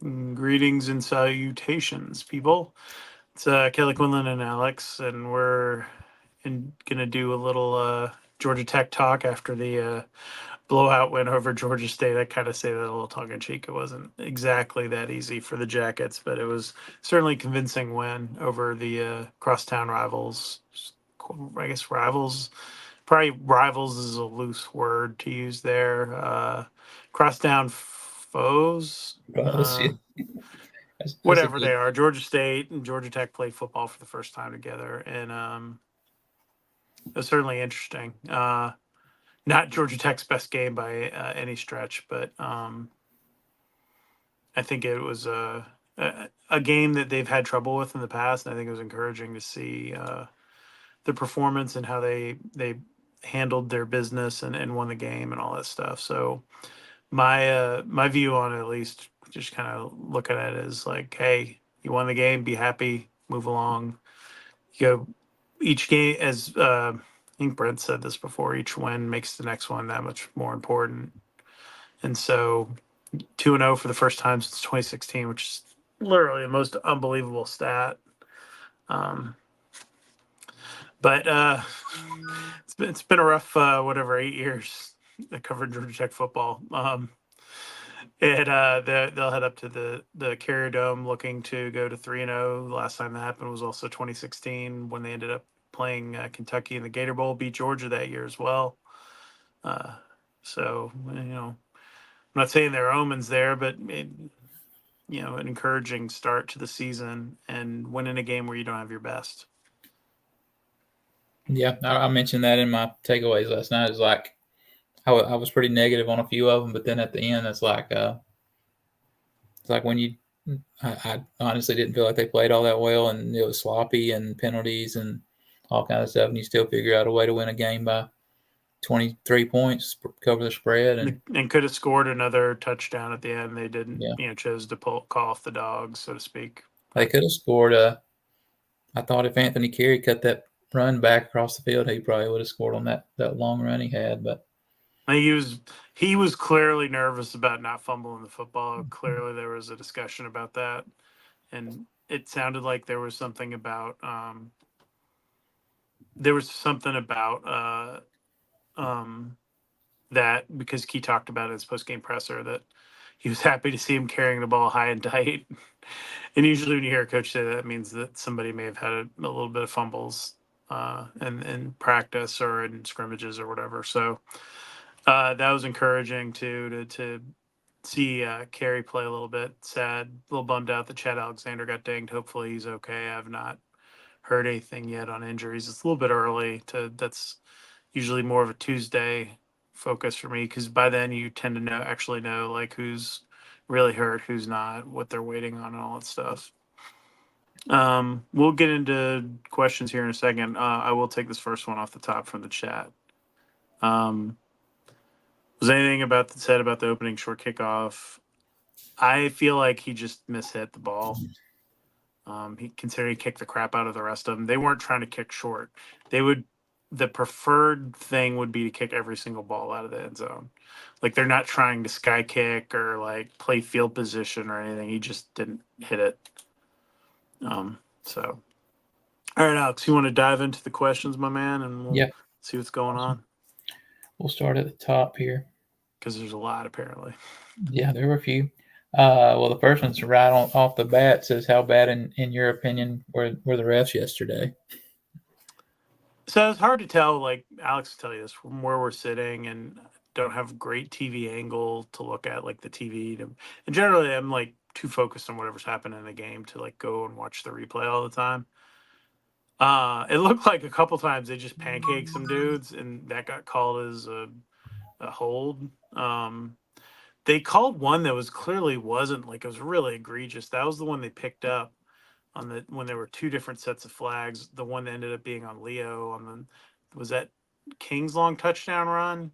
Greetings and salutations, people. It's Kelly Quinlan and Alex, and we're gonna do a little Georgia Tech talk after the blowout win over Georgia State. I kind of say that a little tongue in cheek. It wasn't exactly that easy for the Jackets, but it was certainly a convincing win over the crosstown rivals. I guess rivals. Probably rivals is a loose word to use there. Crosstown foes. Yeah. Whatever they are. Georgia State and Georgia Tech played football for the first time together, and it was certainly interesting. Not Georgia Tech's best game by any stretch, but I think it was a game that they've had trouble with in the past, and I think it was encouraging to see the performance and how they handled their business and won the game and all that stuff. So my view on it, at least, just kind of look at it as like, hey, you won the game, be happy, move along. You go each game, as I think Brent said this before, each win makes the next one that much more important. And so 2-0 for the first time since 2016, which is literally the most unbelievable stat. But it's been a rough 8 years I covered Georgia Tech football. They'll head up to the Carrier Dome looking to go to 3-0. The last time that happened was also 2016 when they ended up playing Kentucky in the Gator Bowl, beat Georgia that year as well. So I'm not saying there are omens there, but an encouraging start to the season and winning a game where you don't have your best. Yeah, I mentioned that in my takeaways last night. It's like I was pretty negative on a few of them, but then at the end, it's like when I honestly didn't feel like they played all that well, and it was sloppy and penalties and all kind of stuff, and you still figure out a way to win a game by 23 points, cover the spread, and could have scored another touchdown at the end. They didn't, yeah. Chose to call off the dogs, so to speak. They could have scored. I thought if Anthony Carey cut that run back across the field, he probably would have scored on that long run he had. But he was clearly nervous about not fumbling the football. Clearly, there was a discussion about that, and it sounded like there was something about that, because Key talked about it in his post game presser, that he was happy to see him carrying the ball high and tight. And usually, when you hear a coach say that, it means that somebody may have had a little bit of fumbles in practice or in scrimmages or whatever. So that was encouraging too, to see Carey play a little bit. Sad, a little bummed out that Chad Alexander got dinged. Hopefully he's okay. I've not heard anything yet on injuries. It's a little bit early that's usually more of a Tuesday focus for me, because by then you tend to actually know like who's really hurt, who's not, what they're waiting on, and all that stuff. We'll get into questions here in a second. I will take this first one off the top from the chat. Was anything said about the opening short kickoff? I feel like he just mishit the ball. He considered he kicked the crap out of the rest of them. They weren't trying to kick short. The preferred thing would be to kick every single ball out of the end zone. Like, they're not trying to sky kick or like play field position or anything. He just didn't hit it. So, all right, Alex, you want to dive into the questions, my man, and we'll see what's going on. We'll start at the top here, because there's a lot apparently. Yeah, there were a few. Well, the first one's right off the bat. Says, how bad, in your opinion, were the refs yesterday? So it's hard to tell. Like Alex will tell you this from where we're sitting, and don't have great TV angle to look at, like the TV. And generally, I'm like too focused on whatever's happening in the game to like go and watch the replay all the time. It looked like a couple times they just pancaked some dudes, and that got called as a hold. They called one that was clearly wasn't, like, it was really egregious. That was the one they picked up when there were two different sets of flags. The one that ended up being on Leo was that King's long touchdown run?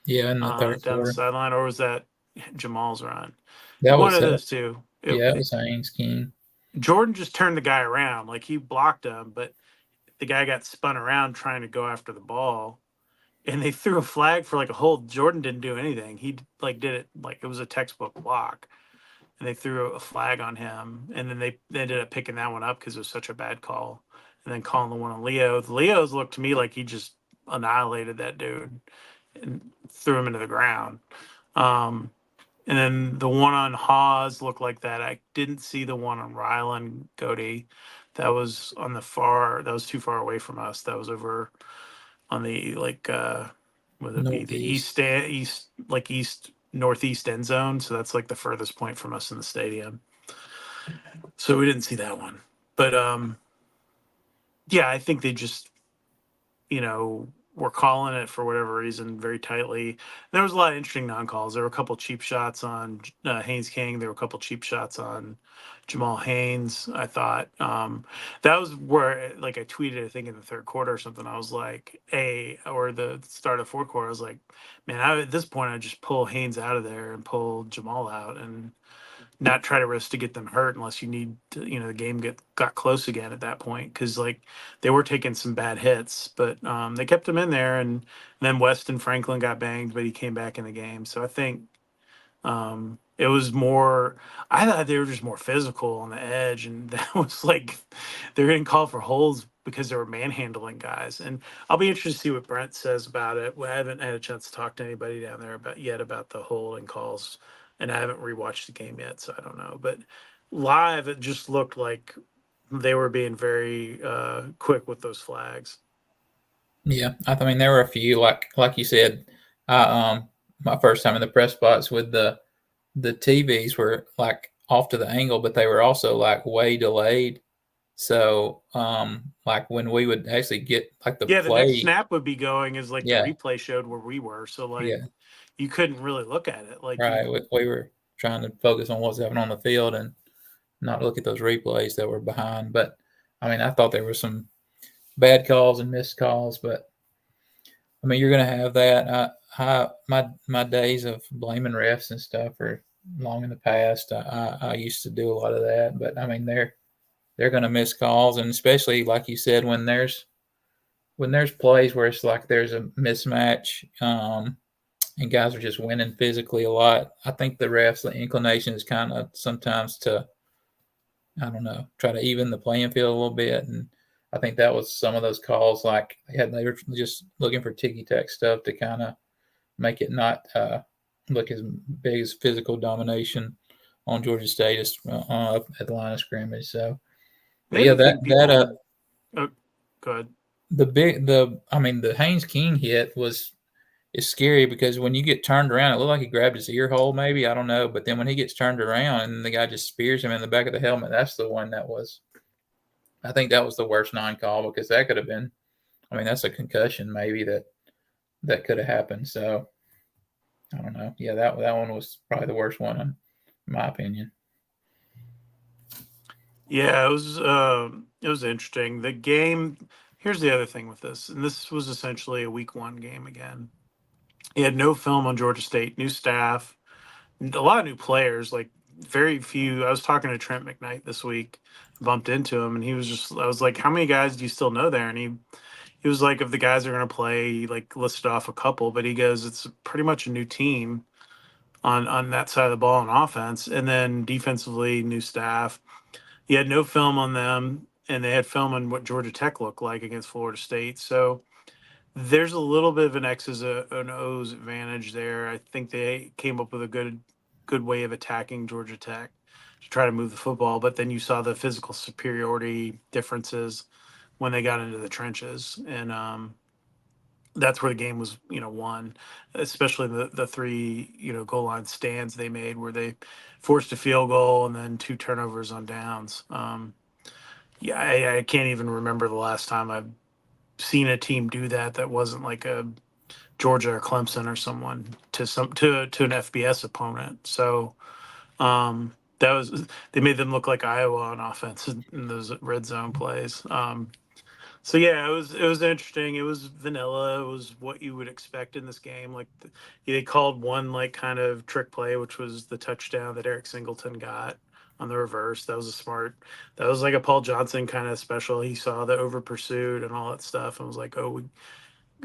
Yeah, in the third down quarter. the sideline, or was that Jamal's run? That one was of those two. It was Haynes King. Jordan just turned the guy around, like he blocked him, but the guy got spun around trying to go after the ball, and they threw a flag for like a hold. Jordan didn't do anything. He like did it like it was a textbook block. and they threw a flag on him, and then they ended up picking that one up because it was such a bad call, and then calling the one on Leo. The Leo's looked to me like he just annihilated that dude and threw him into the ground. Um, and then the one on Hawes looked like that. I didn't see the one on Ryland Cody. That was on the far. That was too far away from us. That was over on the like would it be the Northeast. east like east northeast end zone, so that's like the furthest point from us in the stadium, so we didn't see that one. But yeah, I think they just, were calling it for whatever reason very tightly. There was a lot of interesting non-calls. There were a couple cheap shots on Haynes King. There were a couple cheap shots on Jamal Haynes. I thought that was where, like, I tweeted, I think in the third quarter or something. I was like, or the start of fourth quarter. I was like, man, at this point, I just pull Haynes out of there and pull Jamal out and not try to risk to get them hurt unless you need to, the game got close again at that point, because like they were taking some bad hits, but they kept them in there, and then Weston Franklin got banged, but he came back in the game. So I think it was more. I thought they were just more physical on the edge, and that was like they're getting called for holds because they were manhandling guys. And I'll be interested to see what Brent says about it. I haven't had a chance to talk to anybody down there about the holding calls, and I haven't rewatched the game yet, so I don't know. But live, it just looked like they were being very quick with those flags. Yeah, I mean there were a few like you said. My first time in the press box with the TVs were like off to the angle, but they were also like way delayed. So like when we would actually get like the Yeah, the next play, snap would be going as like the yeah, replay showed where we were. So like yeah, you couldn't really look at it. Like right. We were trying to focus on what's happening on the field and not look at those replays that were behind. But I mean, I thought there were some bad calls and missed calls, but I mean, you're going to have that. My days of blaming refs and stuff are long in the past. I used to do a lot of that, but I mean, they're going to miss calls, and especially like you said, when there's plays where it's like there's a mismatch, and guys are just winning physically a lot. I think the refs, the inclination is kind of sometimes to, I don't know, try to even the playing field a little bit. And I think that was some of those calls, like they were just looking for ticky tack stuff to kind of make it not look as big as physical domination on Georgia State up at the line of scrimmage. So, the but yeah, other that thing that people, oh, go ahead. I mean the Haynes King hit was is scary because when you get turned around, it looked like he grabbed his ear hole, maybe, I don't know. But then when he gets turned around and the guy just spears him in the back of the helmet, that's the one that was. I think that was the worst non-call because that could have been. I mean, that's a concussion maybe that could have happened. So I don't know. Yeah, that one was probably the worst one in my opinion. Yeah, it was interesting. The game. Here's the other thing with this, and this was essentially a week one game again. He had no film on Georgia State, new staff, a lot of new players, like very few. I was talking to Trent McKnight this week, bumped into him, and he was just. I was like, "How many guys do you still know there?" And he was like, "If the guys are going to play," he like listed off a couple, but he goes, "It's pretty much a new team on that side of the ball on offense, and then defensively, new staff." He had no film on them, and they had film on what Georgia Tech looked like against Florida State. So there's a little bit of an X's and O's advantage there. I think they came up with a good way of attacking Georgia Tech to try to move the football. But then you saw the physical superiority differences when they got into the trenches, and that's where the game was, won. Especially the three, goal line stands they made, where they forced a field goal and then two turnovers on downs. Yeah, I can't even remember the last time I've seen a team do that wasn't like a Georgia or Clemson or someone to an FBS opponent. So that was they made them look like Iowa on offense in those red zone plays. So yeah, it was interesting. It was vanilla. It was what you would expect in this game. Like they called one like kind of trick play, which was the touchdown that Eric Singleton got on the reverse. That was a smart. That was like a Paul Johnson kind of special. He saw the over pursuit and all that stuff, and was like, "Oh,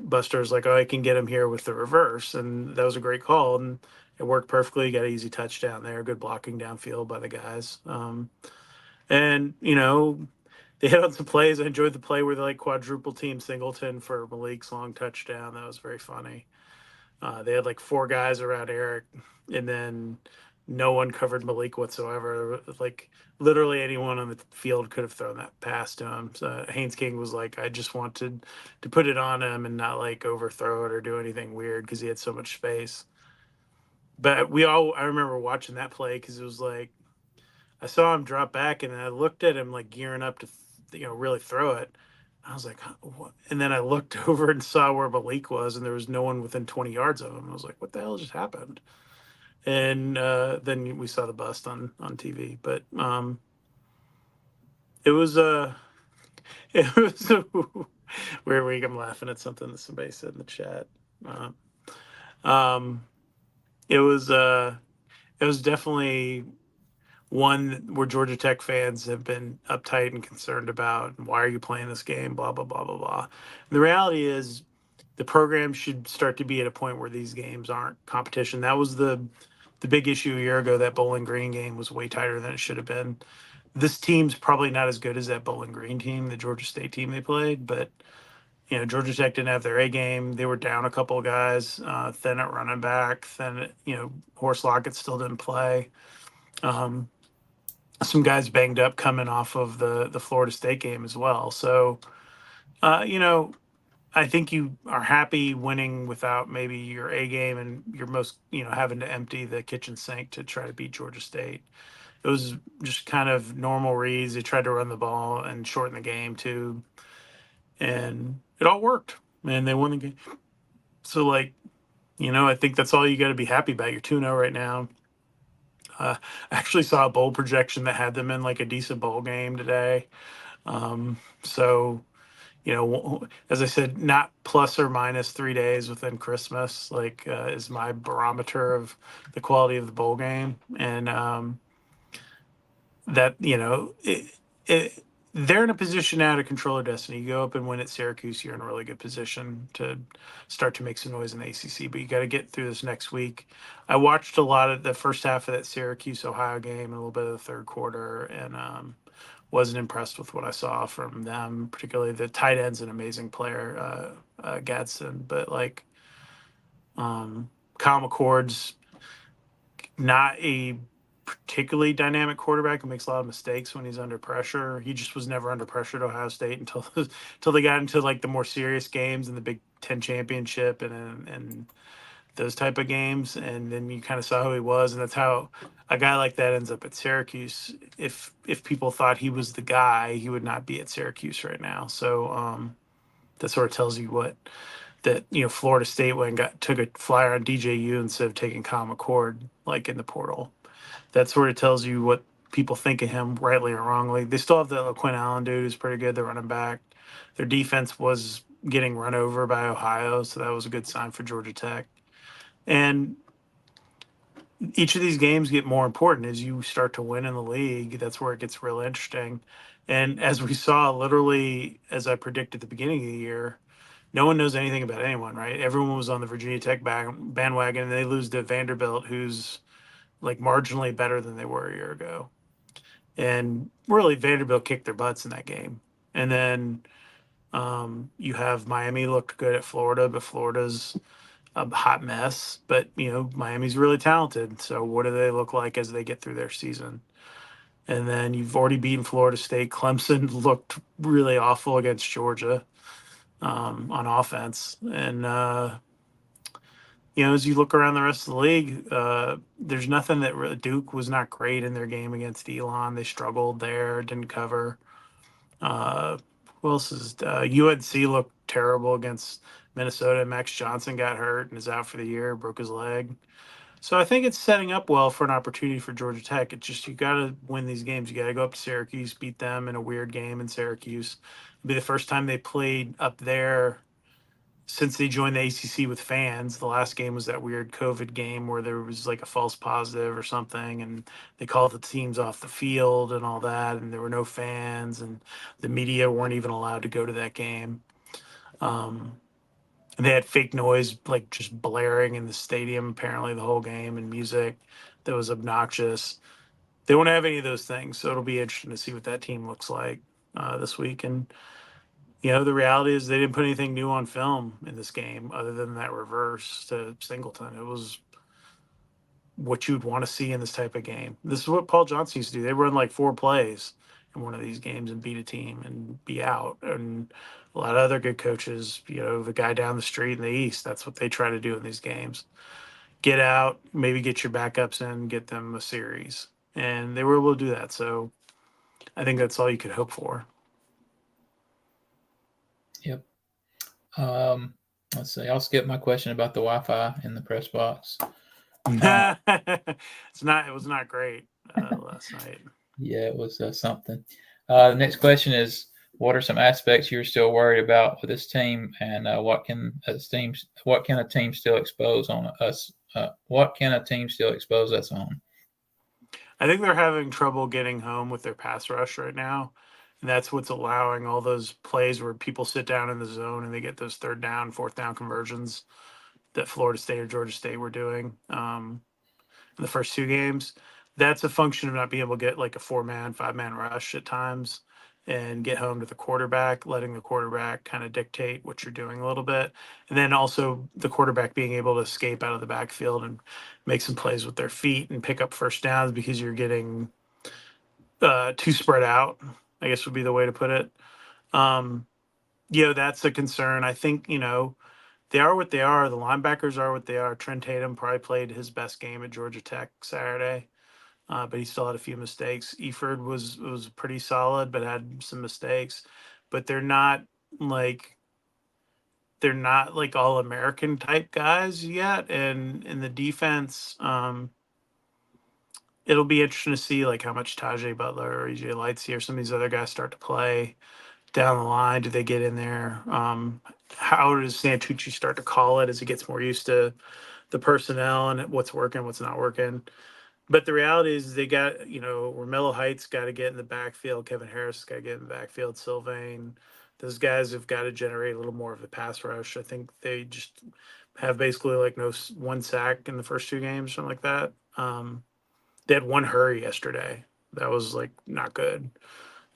Buster's like, oh, I can get him here with the reverse," and that was a great call. And It worked perfectly. Got an easy touchdown there. Good blocking downfield by the guys. And they hit on some plays. I enjoyed the play where they like quadruple team Singleton for Malik's long touchdown. That was very funny. They had like four guys around Eric, and then no one covered Malik whatsoever. Like literally anyone on the field could have thrown that pass to him. So Haynes King was like, I just wanted to put it on him and not like overthrow it or do anything weird because he had so much space. But I remember watching that play because it was like I saw him drop back and I looked at him like gearing up to really throw it. I was like, huh, what? And then I looked over and saw where Malik was, and there was no one within 20 yards of him. I was like, what the hell just happened? And then we saw the bust on TV. But it was it was a weird week. I'm laughing at something that somebody said in the chat. Um, um, it was definitely one where Georgia Tech fans have been uptight and concerned about. Why are you playing this game? Blah blah blah blah blah. And the reality is, the program should start to be at a point where these games aren't competition. That was the big issue a year ago. That Bowling Green game was way tighter than it should have been. This team's probably not as good as that Bowling Green team, the Georgia State team they played, but Georgia Tech didn't have their A game. They were down a couple of guys, thin at running back, thin. Horse Lockett still didn't play. Um, some guys banged up coming off of the Florida State game as well. So, uh, you know, I think you are happy winning without maybe your A game and you're most, having to empty the kitchen sink to try to beat Georgia State. It was just kind of normal reads. They tried to run the ball and shorten the game too. And it all worked. And they won the game. So, like, I think that's all you got to be happy about. You're 2-0 right now. I actually saw a bowl projection that had them in like a decent bowl game today. So, as I said, not plus or minus 3 days within Christmas, like, is my barometer of the quality of the bowl game. And that, they're in a position now to control their destiny. You go up and win at Syracuse, you're in a really good position to start to make some noise in the ACC. But you got to get through this next week. I watched a lot of the first half of that Syracuse Ohio game and a little bit of the third quarter, and wasn't impressed with what I saw from them. Particularly the tight end's an amazing player, Gadsden, but like Kyle McCord's not a particularly dynamic quarterback who makes a lot of mistakes when he's under pressure. He just was never under pressure at Ohio State until they got into like the more serious games in the Big Ten championship and those type of games. And then you kind of saw who he was, and that's how a guy like that ends up at Syracuse. If people thought he was the guy, he would not be at Syracuse right now. So that sort of tells you what that Florida State went and took a flyer on DJU instead of taking Kyle McCord like in the portal. That sort of tells you what people think of him, rightly or wrongly. They still have the Quinn Allen dude who's pretty good, the running back. Their defense was getting run over by Ohio, so that was a good sign for Georgia Tech. And each of these games get more important as you start to win in the league. That's where it gets real interesting. And as we saw, literally, as I predicted at the beginning of the year, no one knows anything about anyone, right? Everyone was on the Virginia Tech bandwagon, and they lose to Vanderbilt, who's like marginally better than they were a year ago. And really, Vanderbilt kicked their butts in that game. And then you have Miami looked good at Florida, but Florida's a hot mess. But Miami's really talented. So what do they look like as they get through their season? And then you've already beaten Florida State. Clemson looked really awful against Georgia on offense. And as you look around the rest of the league, there's nothing that Duke was not great in their game against Elon. They struggled there, didn't cover. Who else is UNC looked terrible against Minnesota. Max Johnson got hurt and is out for the year, broke his leg. So I think it's setting up well for an opportunity for Georgia Tech. It's just you got to win these games. You got to go up to Syracuse, beat them in a weird game in Syracuse. It'll be the first time they played up there since they joined the ACC with fans. The last game was that weird COVID game where there was like a false positive or something, and they called the teams off the field and all that, and there were no fans, and the media weren't even allowed to go to that game. Um, and they had fake noise like just blaring in the stadium apparently the whole game, and music that was obnoxious. They won't have any of those things, so it'll be interesting to see what that team looks like this week. And the reality is they didn't put anything new on film in this game other than that reverse to Singleton. It was what you'd want to see in this type of game. This is what Paul Johnson used to do. They run like 4 plays in one of these games and beat a team and be out. And a lot of other good coaches, the guy down the street in the East, that's what they try to do in these games. Get out, maybe get your backups in, get them a series. And they were able to do that. So I think that's all you could hope for. Yep. Let's see. I'll skip my question about the Wi-Fi in the press box. It was not great last night. Yeah, it was something. The next question is, what are some aspects you're still worried about with this team, and what can a team still expose on us? What can a team still expose us on? I think they're having trouble getting home with their pass rush right now. And that's what's allowing all those plays where people sit down in the zone and they get those 3rd down, 4th down conversions that Florida State or Georgia State were doing in the first 2 games. That's a function of not being able to get like a 4-man, 5-man rush at times and get home to the quarterback, letting the quarterback kind of dictate what you're doing a little bit. And then also the quarterback being able to escape out of the backfield and make some plays with their feet and pick up first downs because you're getting too spread out, I guess would be the way to put it. That's a concern. I think, they are what they are. The linebackers are what they are. Trent Tatum probably played his best game at Georgia Tech Saturday, but he still had a few mistakes. Eford was pretty solid, but had some mistakes. But they're not like all American type guys yet. And in the defense, it'll be interesting to see like how much Tajay Butler or EJ Lightsey or some of these other guys start to play down the line. Do they get in there? How does Santucci start to call it as he gets more used to the personnel and what's working, what's not working? But the reality is they got, Romello Heights got to get in the backfield. Kevin Harris got to get in the backfield. Sylvain. Those guys have got to generate a little more of the pass rush. I think they just have basically like no 1 sack in the first 2 games, something like that. They had 1 hurry yesterday. That was like not good.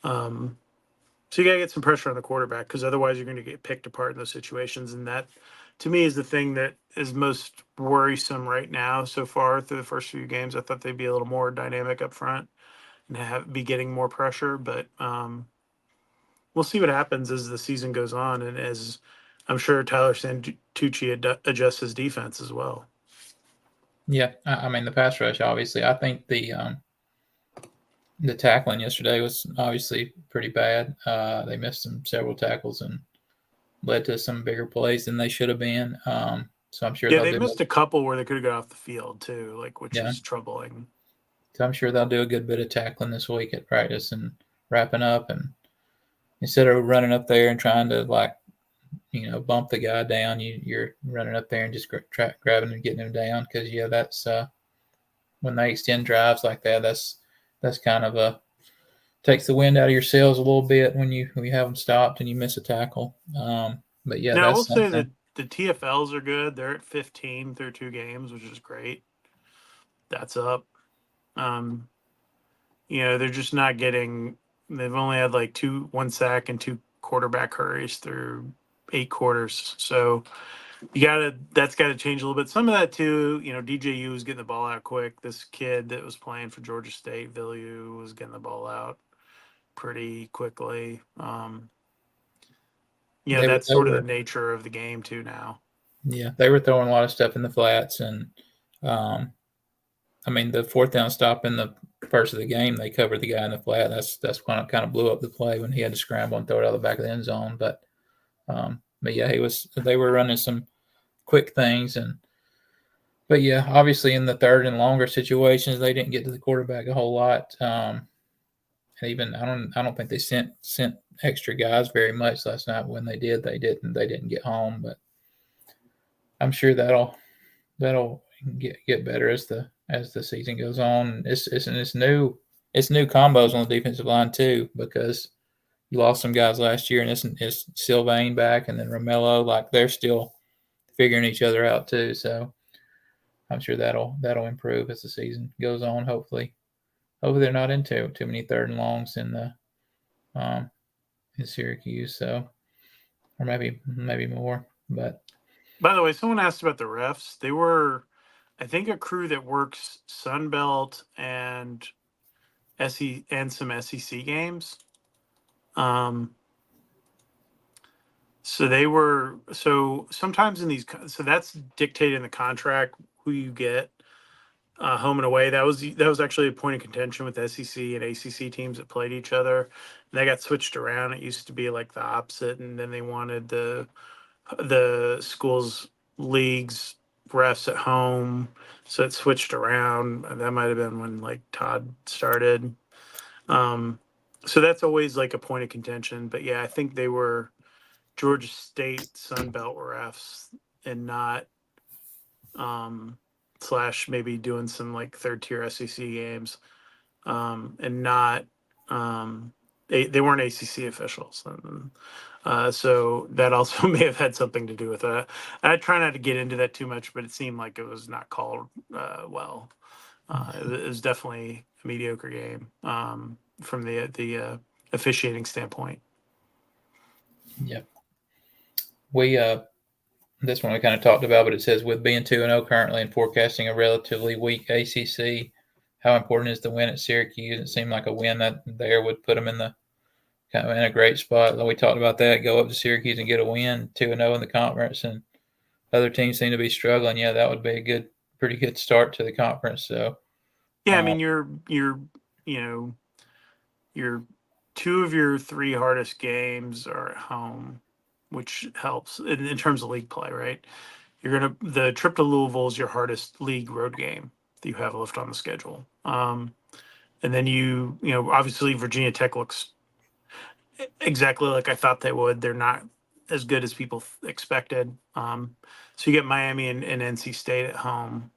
So you got to get some pressure on the quarterback because otherwise you're going to get picked apart in those situations. And that, to me, is the thing that is most worrisome right now so far through the first few games. I thought they'd be a little more dynamic up front and be getting more pressure. But we'll see what happens as the season goes on and as I'm sure Tyler Santucci adjusts his defense as well. Yeah, I mean the pass rush. Obviously, I think the tackling yesterday was obviously pretty bad. They missed several tackles and led to some bigger plays than they should have been. So I'm sure they missed a couple where they could have got off the field too, which is troubling. So I'm sure they'll do a good bit of tackling this week at practice and wrapping up, and instead of running up there and trying to bump the guy down, you're running up there and just grabbing and getting him down because that's when they extend drives like that. That's kind of takes the wind out of your sails a little bit when you have them stopped and you miss a tackle. But yeah, now I will something. say that the TFLs are good. They're at 15 through 2 games, which is great. That's up. They're just not getting. They've only had like 1 sack and 2 quarterback hurries through 8 quarters. So that's got to change a little bit. Some of that too, DJU was getting the ball out quick. This kid that was playing for Georgia State, Villieu, was getting the ball out pretty quickly. That's sort of the nature of the game too now. Yeah, they were throwing a lot of stuff in the flats, and I mean the 4th down stop in the first of the game, they covered the guy in the flat. That's kind of blew up the play when he had to scramble and throw it out of the back of the end zone. But yeah, they were running some quick things, but yeah, obviously in the 3rd and longer situations, they didn't get to the quarterback a whole lot. Even I don't think they sent extra guys very much last night. When they did, they didn't get home. But I'm sure that'll get better as the season goes on. It's new combos on the defensive line too, because you lost some guys last year, and it's Sylvain back, and then Romello. Like they're still figuring each other out too. So I'm sure that'll improve as the season goes on. Hopefully they're not into too many third and longs in Syracuse. So or maybe more. But By the way, someone asked about the refs. They were, I think, a crew that works Sunbelt and SE and some SEC games. So they were sometimes in these, so that's dictated in the contract who you get home and away. That was actually a point of contention with SEC and ACC teams that played each other. And that got switched around. It used to be like the opposite, and then they wanted the schools leagues refs at home, so it switched around. That might have been when like Todd started. Um, so that's always like a point of contention. But yeah, I think they were Georgia State Sun Belt refs and not slash maybe doing some like third tier SEC games and not they weren't ACC officials. So that also may have had something to do with that. I try not to get into that too much, but it seemed like it was not called well. It was definitely a mediocre game from the officiating standpoint. yeah, we this one we kind of talked about, but it says with being 2-0 currently and forecasting a relatively weak ACC, how important is the win at Syracuse? It seemed like a win that there would put them in the kind of in a great spot. We talked about that. Go up to Syracuse and get a win, 2-0 in the conference, and other teams seem to be struggling. Yeah, that would be a pretty good start to the conference. So yeah, I mean you're you know your two of your three hardest games are at home, which helps in terms of league play, right? The trip to Louisville is your hardest league road game that you have left on the schedule. And then obviously Virginia Tech looks exactly like I thought they would. They're not as good as people expected. So you get Miami and NC State at home.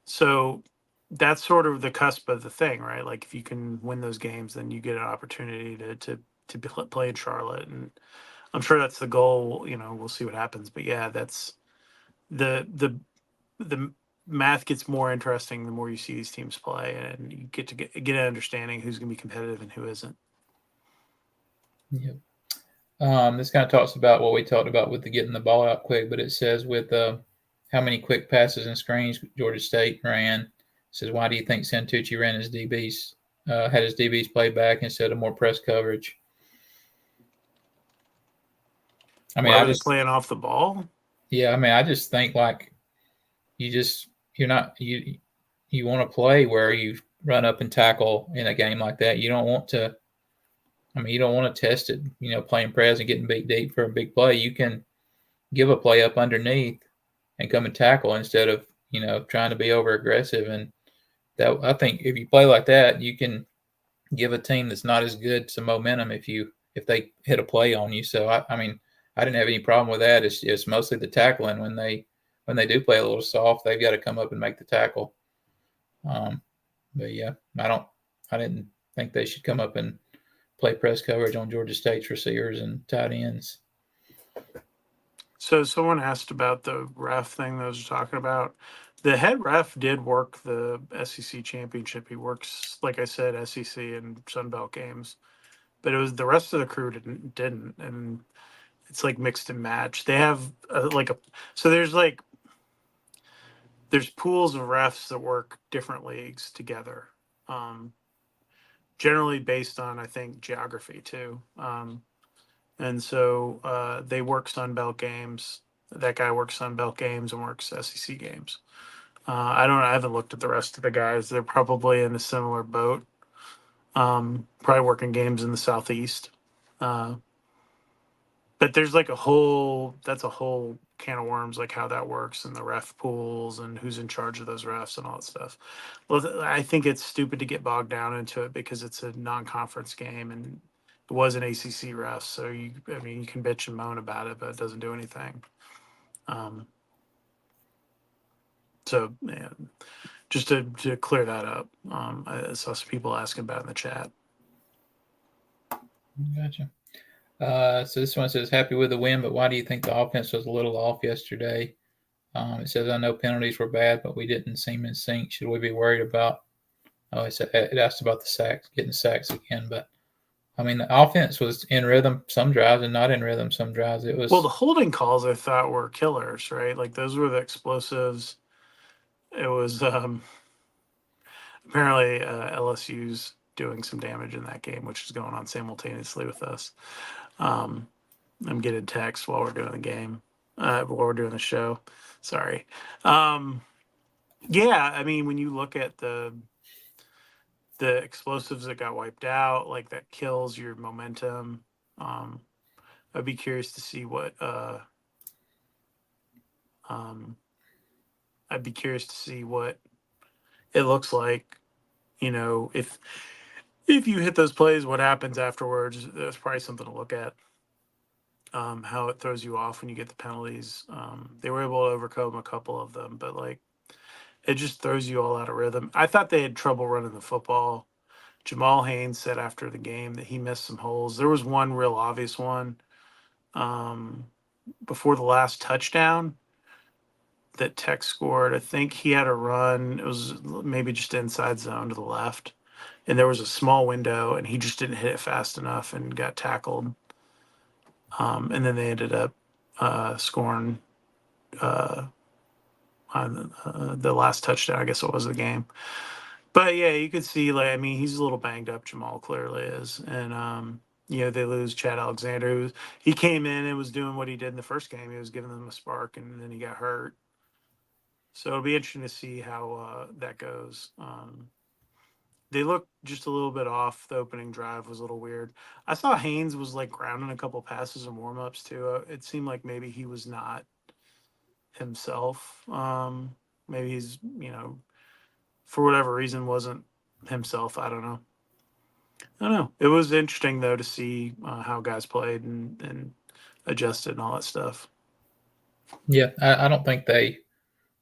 So that's sort of the cusp of the thing, right? Like if you can win those games, then you get an opportunity to play in Charlotte, and I'm sure that's the goal. We'll see what happens, but yeah, that's the math gets more interesting the more you see these teams play, and you get an understanding who's going to be competitive and who isn't. Yep. This kind of talks about what we talked about with the getting the ball out quick, but it says with how many quick passes and screens Georgia State ran. It says, why do you think Santucci ran his DBs, had his DBs play back instead of more press coverage? I mean, Why were they playing off the ball? Yeah, I mean, I just think like you're not you want to play where you run up and tackle in a game like that. You don't want to. I mean, you don't want to test it. Playing press and getting beat deep for a big play. You can give a play up underneath and come and tackle instead of trying to be over aggressive. And that I think if you play like that, you can give a team that's not as good some momentum if they hit a play on you. So I mean, I didn't have any problem with that. It's mostly the tackling when they do play a little soft, they've got to come up and make the tackle. But yeah, I didn't think they should come up and play press coverage on Georgia State's receivers and tight ends. So someone asked about the ref thing that I was talking about. The head ref did work the SEC championship. He works, like I said, SEC and Sun Belt games, but it was the rest of the crew didn't, and it's like mixed and match. They have so there's pools of refs that work different leagues together, generally based on I think geography too. And so they work Sun Belt games. That guy works Sun Belt games and works SEC games. I haven't looked at the rest of the guys. They're probably in a similar boat. Probably working games in the Southeast. But there's like that's a whole can of worms, like how that works and the ref pools and who's in charge of those refs and all that stuff. Well, I think it's stupid to get bogged down into it because it's a non-conference game and it was an ACC ref. So you can bitch and moan about it, but it doesn't do anything. So yeah, just to clear that up. I saw some people asking about it in the chat. Gotcha. So this one says, happy with the win, but why do you think the offense was a little off yesterday? It says, I know penalties were bad, but we didn't seem in sync. Should we be worried about? Oh, it asked about the sacks, getting sacks again. But I mean, the offense was in rhythm some drives and not in rhythm some drives. It Well, was the holding calls I thought were killers, right? Like those were the explosives. It was apparently LSU's doing some damage in that game, which is going on simultaneously with us. Um, I'm getting text while we're doing the game, while we're doing the show. Sorry. Yeah, I mean, when you look at the explosives that got wiped out, like that kills your momentum. Um, I'd be curious to see what um, I'd be curious to see what it looks like. You know, if you hit those plays, what happens afterwards? That's probably something to look at. How it throws you off when you get the penalties. They were able to overcome a couple of them, but like it just throws you all out of rhythm. I thought they had trouble running the football. Jamal Haynes said after the game that he missed some holes. There was one real obvious one um, before the last touchdown that Tech scored. I think he had a run. It was maybe just inside zone to the left, and there was a small window, and he just didn't hit it fast enough and got tackled. And then they ended up scoring uh, on the last touchdown. I guess it was the game. But yeah, you could see like I mean he's a little banged up. Jamal clearly is, and you know they lose Chad Alexander. He came in and was doing what he did in the first game. He was giving them a spark, and then he got hurt. So it'll be interesting to see how that goes. They look just a little bit off. The opening drive was a little weird. I saw Haynes was like grounding a couple passes in warmups too. It seemed like maybe he was not himself. Maybe he's for whatever reason wasn't himself. I don't know. I don't know. It was interesting though to see how guys played and adjusted and all that stuff. yeah. I don't think they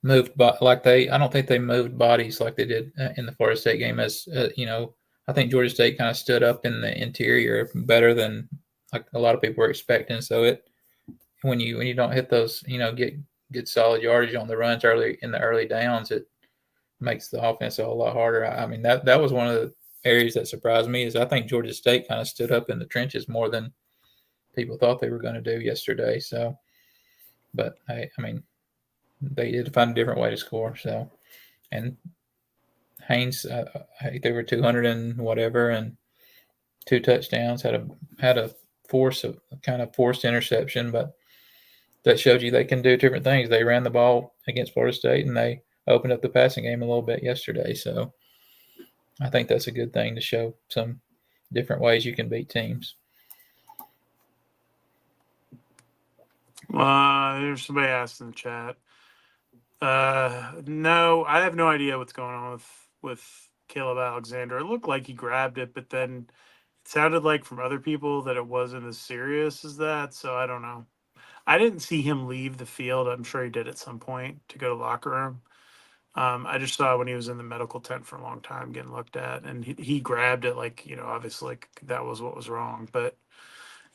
moved, but like I don't think they moved bodies like they did in the Florida State game. As I think Georgia State kind of stood up in the interior better than like a lot of people were expecting. So it when you don't hit those, get solid yardage on the runs early in the early downs, it makes the offense a whole lot harder. I mean that was one of the areas that surprised me is I think Georgia State kind of stood up in the trenches more than people thought they were going to do yesterday. So, but I mean, they did find a different way to score. So, and Haynes, I think they were 200 and whatever, and 2 touchdowns. Had a force of kind of forced interception, but that showed you they can do different things. They ran the ball against Florida State, and they opened up the passing game a little bit yesterday. So, I think that's a good thing to show some different ways you can beat teams. There's somebody asked in the chat. No, I have no idea what's going on with Caleb Alexander. It looked like he grabbed it, but then it sounded like from other people that it wasn't as serious as that. So I don't know. I didn't see him leave the field. I'm sure he did at some point to go to the locker room. I just saw when he was in the medical tent for a long time getting looked at, and he grabbed it like obviously like that was what was wrong, but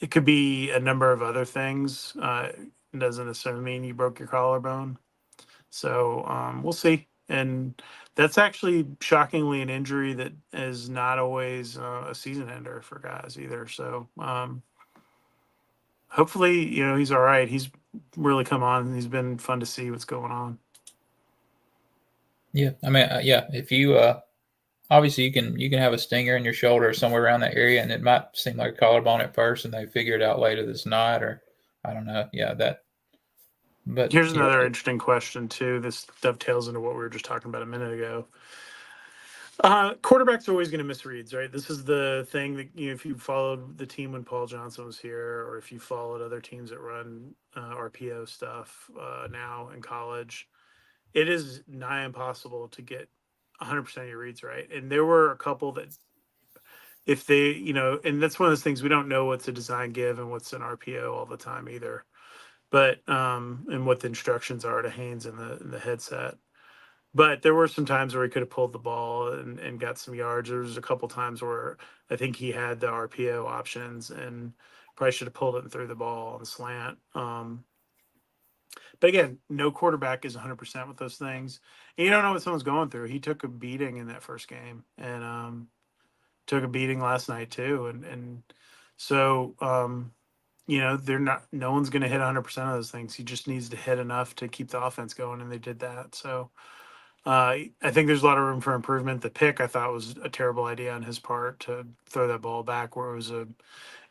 it could be a number of other things. It doesn't necessarily mean you broke your collarbone. So we'll see. And that's actually shockingly an injury that is not always a season ender for guys either. So hopefully, he's all right. He's really come on. He's been fun to see what's going on. Yeah, I mean, yeah. If you obviously you can have a stinger in your shoulder or somewhere around that area, and it might seem like a collarbone at first, and they figure it out later that it's not, or I don't know. Yeah, that. But Here's yeah, another interesting question too. This dovetails into what we were just talking about a minute ago. Quarterbacks are always going to miss reads, right? This is the thing that if you followed the team when Paul Johnson was here, or if you followed other teams that run RPO stuff now in college, it is nigh impossible to get 100% of your reads right. And there were a couple that, if they, and that's one of those things we don't know what's a design give and what's an RPO all the time either. But and what the instructions are to Haynes in the headset. But there were some times where he could have pulled the ball and got some yards. There was a couple times where I think he had the RPO options and Probably should have pulled it and threw the ball on the slant. But again, no quarterback is 100% with those things. And you don't know what someone's going through. He took a beating in that first game, and took a beating last night too. And so, they're not. No one's going to hit 100% of those things. He just needs to hit enough to keep the offense going, and they did that. So, I think there's a lot of room for improvement. The pick I thought was a terrible idea on his part to throw that ball back, where it was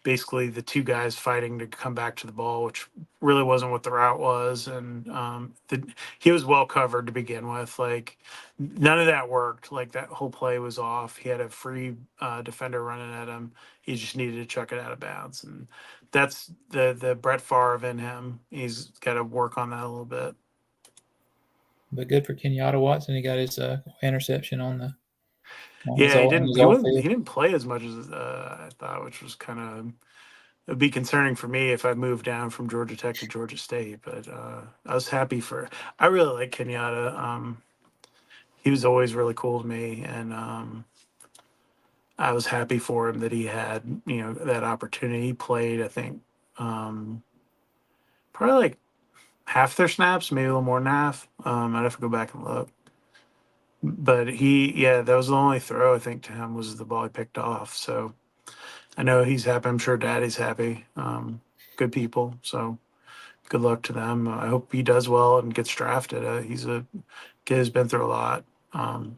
basically the two guys fighting to come back to the ball, which really wasn't what the route was. And he was well covered to begin with. Like, none of that worked. Like, that whole play was off. He had a free defender running at him. He just needed to chuck it out of bounds, and that's the Brett Favre in him. He's got to work on that a little bit. But good for Kenyatta Watson. He got his interception on the on his Yeah, he own on didn't. his He own wasn't. He field. didn't play as much as I thought, which was kind of, it'd be concerning for me if I moved down from Georgia Tech to Georgia State. But I was happy for. I really like Kenyatta. He was always really cool to me, and I was happy for him that he had that opportunity. He played, I think, probably like half their snaps, maybe a little more than half. I'd have to go back and look. But that was the only throw I think to him was the ball he picked off. So I know he's happy. I'm sure Daddy's happy. Good people. So good luck to them. I hope he does well and gets drafted. He's a kid who's been through a lot. So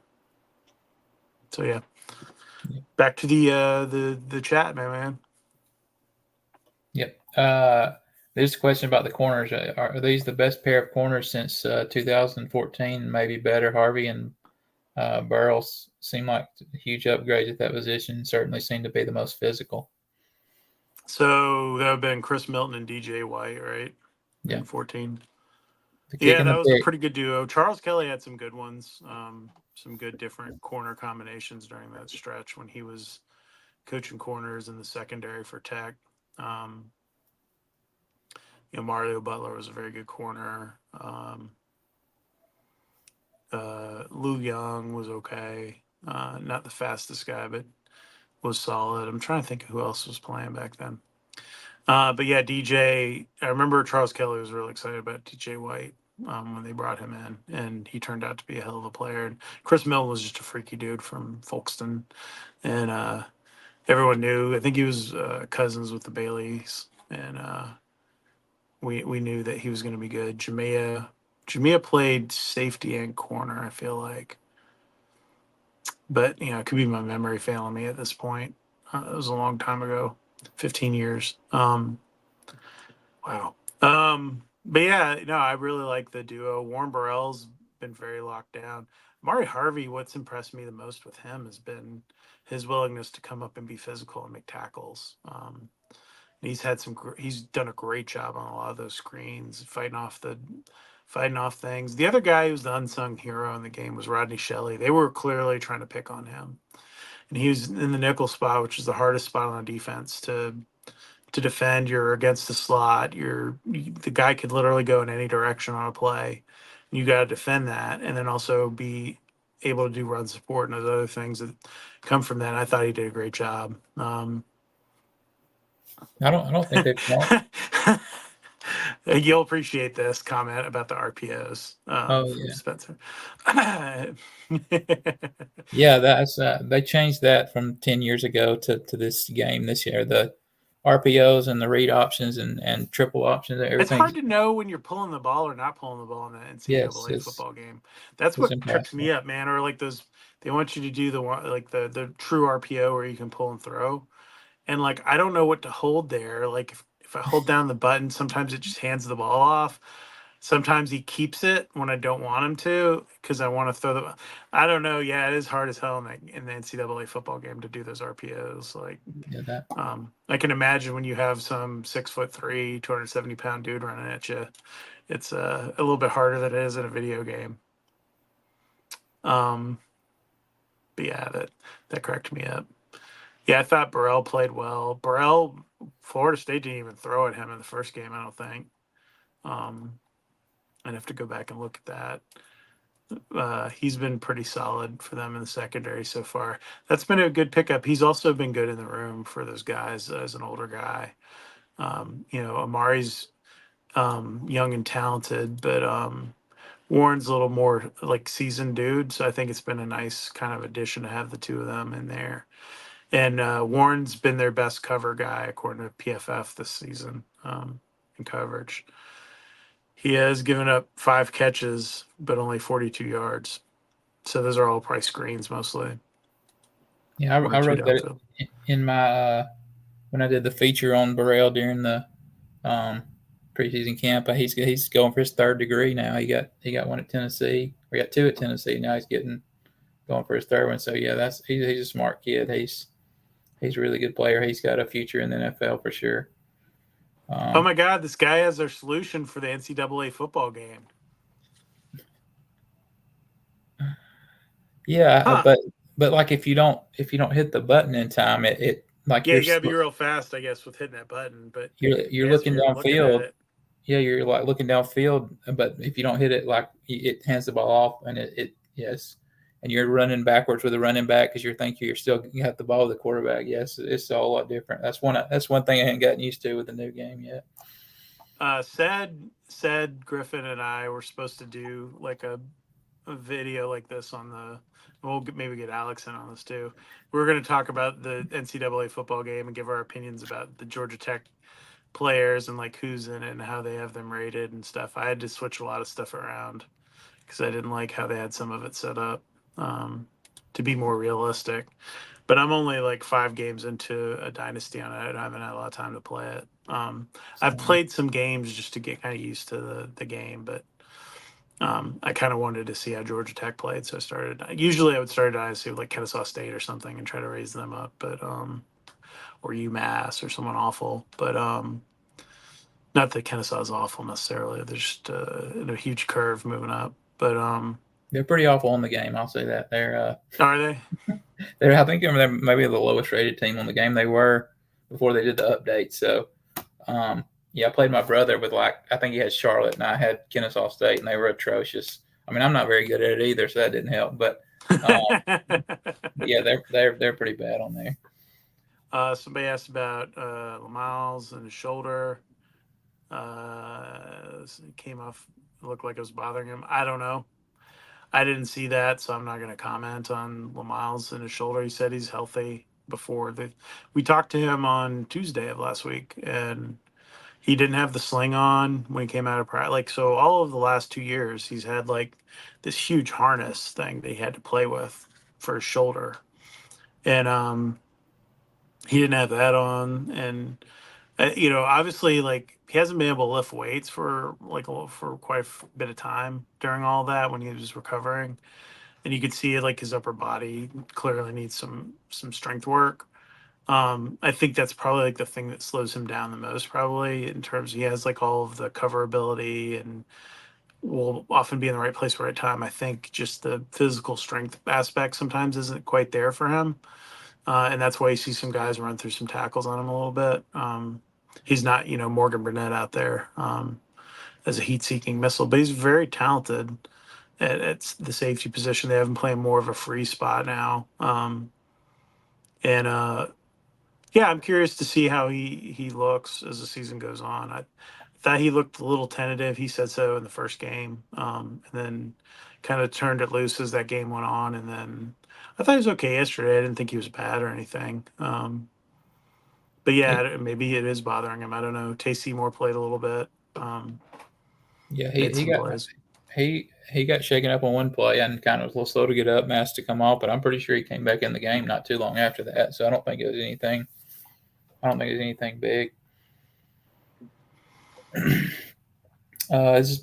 yeah, back to the chat, my man. Yep. There's a question about the corners. Are these the best pair of corners since 2014? Maybe better. Harvey and Burrows seem like huge upgrades at that position. Certainly seem to be the most physical. So that would have been Chris Milton and DJ White, right? Yeah. In 14. The kick Yeah, and that the was a pick. pretty good duo. Charles Kelly had some good ones, some good different corner combinations during that stretch when he was coaching corners in the secondary for Tech. Mario Butler was a very good corner. Lou Young was okay. Not the fastest guy, but was solid. I'm trying to think of who else was playing back then. But yeah, DJ. I remember Charles Kelly was really excited about DJ White when they brought him in, and he turned out to be a hell of a player. And Chris Milton was just a freaky dude from Folkestone, and everyone knew. I think he was cousins with the Baileys, and we knew that he was going to be good. Jamea played safety and corner, I feel like, but it could be my memory failing me at this point. It was a long time ago, 15 years. Wow. But yeah, no, I really like the duo. Warren Burrell's been very locked down. Mari Harvey, what's impressed me the most with him has been his willingness to come up and be physical and make tackles. He's had he's done a great job on a lot of those screens, fighting off things. The other guy who's the unsung hero in the game was Rodney Shelley. They were clearly trying to pick on him, and he was in the nickel spot, which is the hardest spot on the defense to defend. You're against the slot. The guy could literally go in any direction on a play. You got to defend that, and then also be able to do run support and those other things that come from that. I thought he did a great job. I don't think they've lost. You'll appreciate this comment about the RPOs Oh from yeah. Spencer. Yeah, that's they changed that from 10 years ago to this game this year. The RPOs and the read options and triple options, It's everything's hard to know when you're pulling the ball or not pulling the ball in the yes, NCAA football game. That's it's what trips me impossible. up, man. Or like those, they want you to do the true RPO where you can pull and throw, and like I don't know what to hold there. Like if I hold down the button, sometimes it just hands the ball off. Sometimes he keeps it when I don't want him to because I want to throw the. I don't know. Yeah, it is hard as hell in the NCAA football game to do those RPOs. Like, Yeah, that I can imagine when you have some 6'3", 270-pound dude running at you, it's a little bit harder than it is in a video game. Um, but yeah, that cracked me up. Yeah, I thought Burrell played well. Florida State didn't even throw at him in the first game. I don't think. I'd have to go back and look at that. He's been pretty solid for them in the secondary so far. That's been a good pickup. He's also been good in the room for those guys as an older guy. Amari's young and talented, but Warren's a little more like seasoned dude. So I think it's been a nice kind of addition to have the two of them in there. And Warren's been their best cover guy according to PFF this season in coverage. He has given up 5 catches, but only 42 yards. So those are all probably screens mostly. Yeah, I wrote that in my when I did the feature on Burrell during the um, preseason camp. He's going for his 3rd degree now. He got one at Tennessee. We got 2 at Tennessee. Now he's going for his 3rd one. So yeah, he's a smart kid. He's a really good player. He's got a future in the NFL for sure. Oh my God, this guy has their solution for the NCAA football game. Yeah, but like if you don't hit the button in time, it like you gotta be real fast, I guess, with hitting that button. But you're looking downfield. Yeah, you're like looking downfield, but if you don't hit it, like it hands the ball off, and yes, and you're running backwards with a running back because you have the ball with the quarterback. Yes, it's a whole lot different. That's one thing I haven't gotten used to with the new game yet. Said Griffin and I were supposed to do like a video like this on the. We'll maybe get Alex in on this too. We're going to talk about the NCAA football game and give our opinions about the Georgia Tech players and like who's in it and how they have them rated and stuff. I had to switch a lot of stuff around because I didn't like how they had some of it set up to be more realistic. But I'm only like 5 games into a dynasty on it. I haven't had a lot of time to play it. I've played some games just to get kind of used to the game, but I kind of wanted to see how Georgia Tech played, so I started. Usually, I would start at ISU like Kennesaw State or something and try to raise them up, but or UMass or someone awful. But not that Kennesaw is awful necessarily. They're just in a huge curve moving up. But they're pretty awful on the game. I'll say that. Are they? I think they're maybe the lowest rated team on the game. They were before they did the update. So. Yeah, I played my brother with I think he had Charlotte and I had Kennesaw State, and they were atrocious. I mean, I'm not very good at it either, so that didn't help. But yeah, they're pretty bad on there. Somebody asked about Lamiles and his shoulder. It came off. It looked like it was bothering him. I don't know. I didn't see that, so I'm not going to comment on Lamiles and his shoulder. He said he's healthy before we talked to him on Tuesday of last week, and he didn't have the sling on when he came out of practice. Like, so all of the last 2 years, he's had like this huge harness thing that he had to play with for his shoulder. And he didn't have that on. And, obviously, like, he hasn't been able to lift weights for quite a bit of time during all that when he was recovering. And you could see it, like his upper body clearly needs some strength work. I think that's probably like the thing that slows him down the most, probably in terms he has like all of the cover ability and will often be in the right place at the right time. I think just the physical strength aspect sometimes isn't quite there for him. And that's why you see some guys run through some tackles on him a little bit. He's not, Morgan Burnett out there as a heat-seeking missile, but he's very talented at the safety position. They have him playing more of a free spot now. And yeah, I'm curious to see how he looks as the season goes on. I thought he looked a little tentative. He said so in the first game, and then kind of turned it loose as that game went on. And then I thought he was okay yesterday. I didn't think he was bad or anything. But yeah, maybe it is bothering him. I don't know. Tay Seymour played a little bit. Yeah, he got shaken up on one play and kind of was a little slow to get up, asked to come off, but I'm pretty sure he came back in the game not too long after that. So I don't think it was anything. I don't think it was anything big.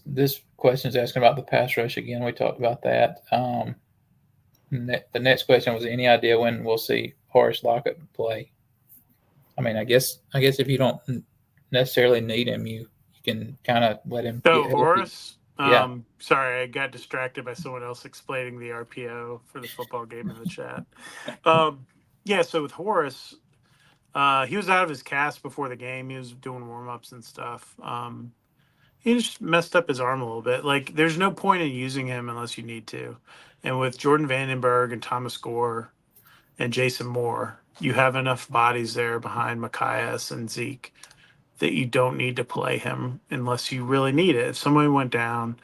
This question is asking about the pass rush again. We talked about that. The next question was, any idea when we'll see Horace Lockett play? I mean, I guess if you don't necessarily need him, you can kind of let him. Oh, Horace. Yeah. Sorry, I got distracted by someone else explaining the RPO for the football game in the chat. Yeah, so with Horace, he was out of his cast before the game. He was doing warm-ups and stuff. He just messed up his arm a little bit. Like, there's no point in using him unless you need to. And with Jordan Vandenberg and Thomas Gore and Jason Moore, you have enough bodies there behind Machias and Zeke that you don't need to play him unless you really need it. If somebody went down,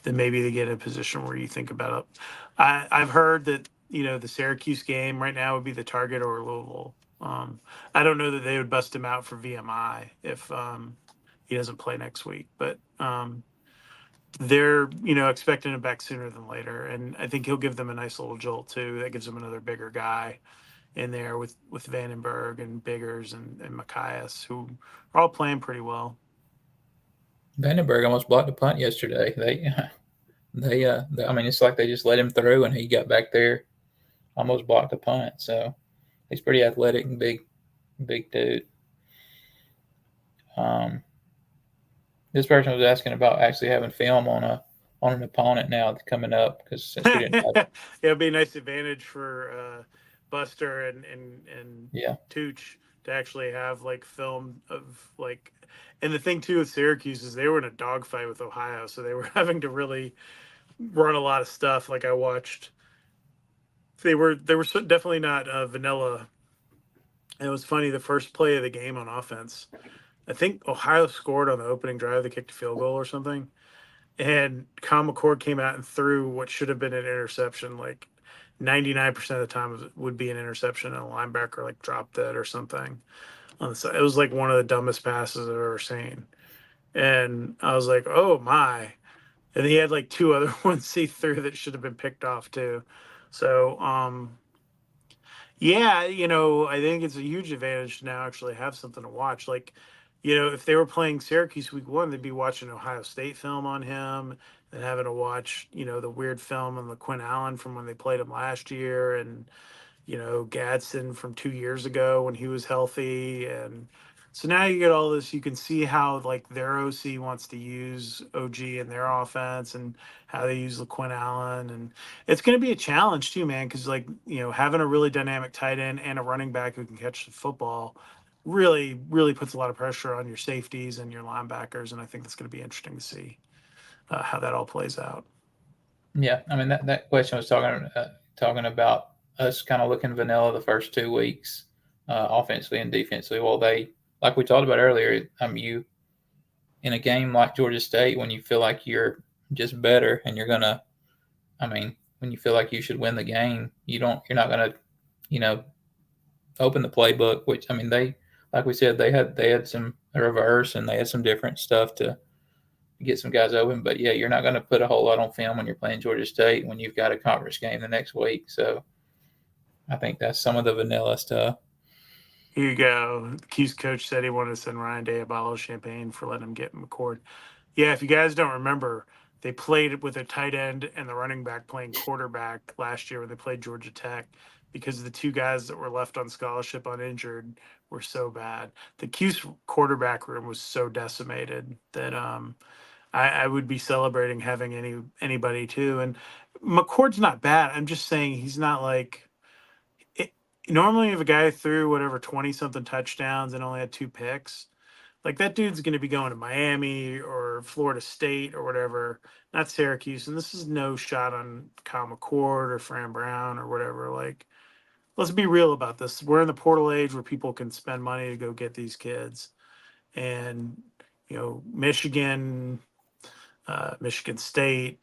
then maybe they get in a position where you think about it. I've heard that, the Syracuse game right now would be the target, or Louisville. I don't know that they would bust him out for VMI if he doesn't play next week, but they're expecting him back sooner than later, and I think he'll give them a nice little jolt too. That gives them another bigger guy in there with Vandenberg and Biggers and Macias, who are all playing pretty well. Vandenberg almost blocked a punt yesterday. I mean, it's like they just let him through, and he got back there, almost blocked a punt. So he's pretty athletic and big dude. This person was asking about actually having film on an opponent now coming up, because since we didn't have, Yeah, it'd be a nice advantage for Buster and yeah, Tooch to actually have like film of like. And the thing too with Syracuse is they were in a dogfight with Ohio, so they were having to really run a lot of stuff. Like I watched, they were definitely not vanilla. And it was funny, the first play of the game on offense, I think Ohio scored on the opening drive. They kicked a field goal or something, and Kyle McCord came out and threw what should have been an interception. Like 99% of the time it would be an interception, and a linebacker like dropped it or something on the side. It was like one of the dumbest passes I've ever seen. And I was like, oh my. And he had like two other ones he threw that should have been picked off too. So yeah, I think it's a huge advantage to now actually have something to watch. Like, if they were playing Syracuse week one, they'd be watching Ohio State film on him and having to watch, the weird film on the Quinn Allen from when they played him last year, and Gadsden from 2 years ago when he was healthy. And so now you get all this, you can see how like their OC wants to use OG in their offense and how they use LaQuinn Allen. And it's going to be a challenge too, man, because like, having a really dynamic tight end and a running back who can catch the football really, really puts a lot of pressure on your safeties and your linebackers. And I think that's going to be interesting to see how that all plays out. yeah. I mean, that question was talking about us kind of looking vanilla the first 2 weeks, offensively and defensively. Well, like we talked about earlier. You in a game like Georgia State, when you feel like you're just better and you're gonna, I mean, when you feel like you should win the game, you're not gonna, you know, open the playbook. Which, I mean, like we said, they had some reverse and they had some different stuff to get some guys open. But yeah, you're not going to put a whole lot on film when you're playing Georgia State when you've got a conference game the next week. So I think that's some of the vanilla stuff. Here you go. The Q's coach said he wanted to send Ryan Day a bottle of champagne for letting him get McCord. Yeah, if you guys don't remember, they played with a tight end and the running back playing quarterback last year when they played Georgia Tech, because the two guys that were left on scholarship uninjured were so bad. The Q's quarterback room was so decimated that I would be celebrating having anybody too. And McCord's not bad. I'm just saying he's not like it. Normally, if a guy threw whatever 20 something touchdowns and only had two picks, like that dude's going to be going to Miami or Florida State or whatever, not Syracuse. And this is no shot on Kyle McCord or Fran Brown or whatever. Like, let's be real about this. We're in the portal age where people can spend money to go get these kids. And, Michigan, Michigan State,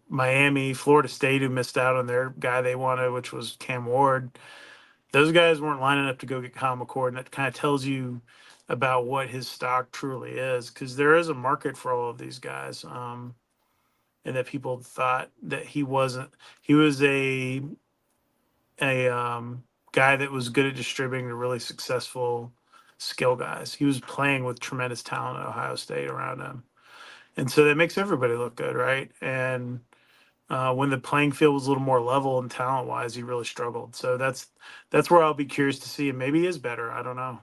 Miami, Florida State, who missed out on their guy they wanted, which was Cam Ward. Those guys weren't lining up to go get Kyle McCord, and that kind of tells you about what his stock truly is, because there is a market for all of these guys, and that people thought that he wasn't. He was a guy that was good at distributing to really successful skill guys. He was playing with tremendous talent at Ohio State around him, and so that makes everybody look good, right? And when the playing field was a little more level and talent wise, he really struggled. So that's where I'll be curious to see him. Maybe he is better. I don't know.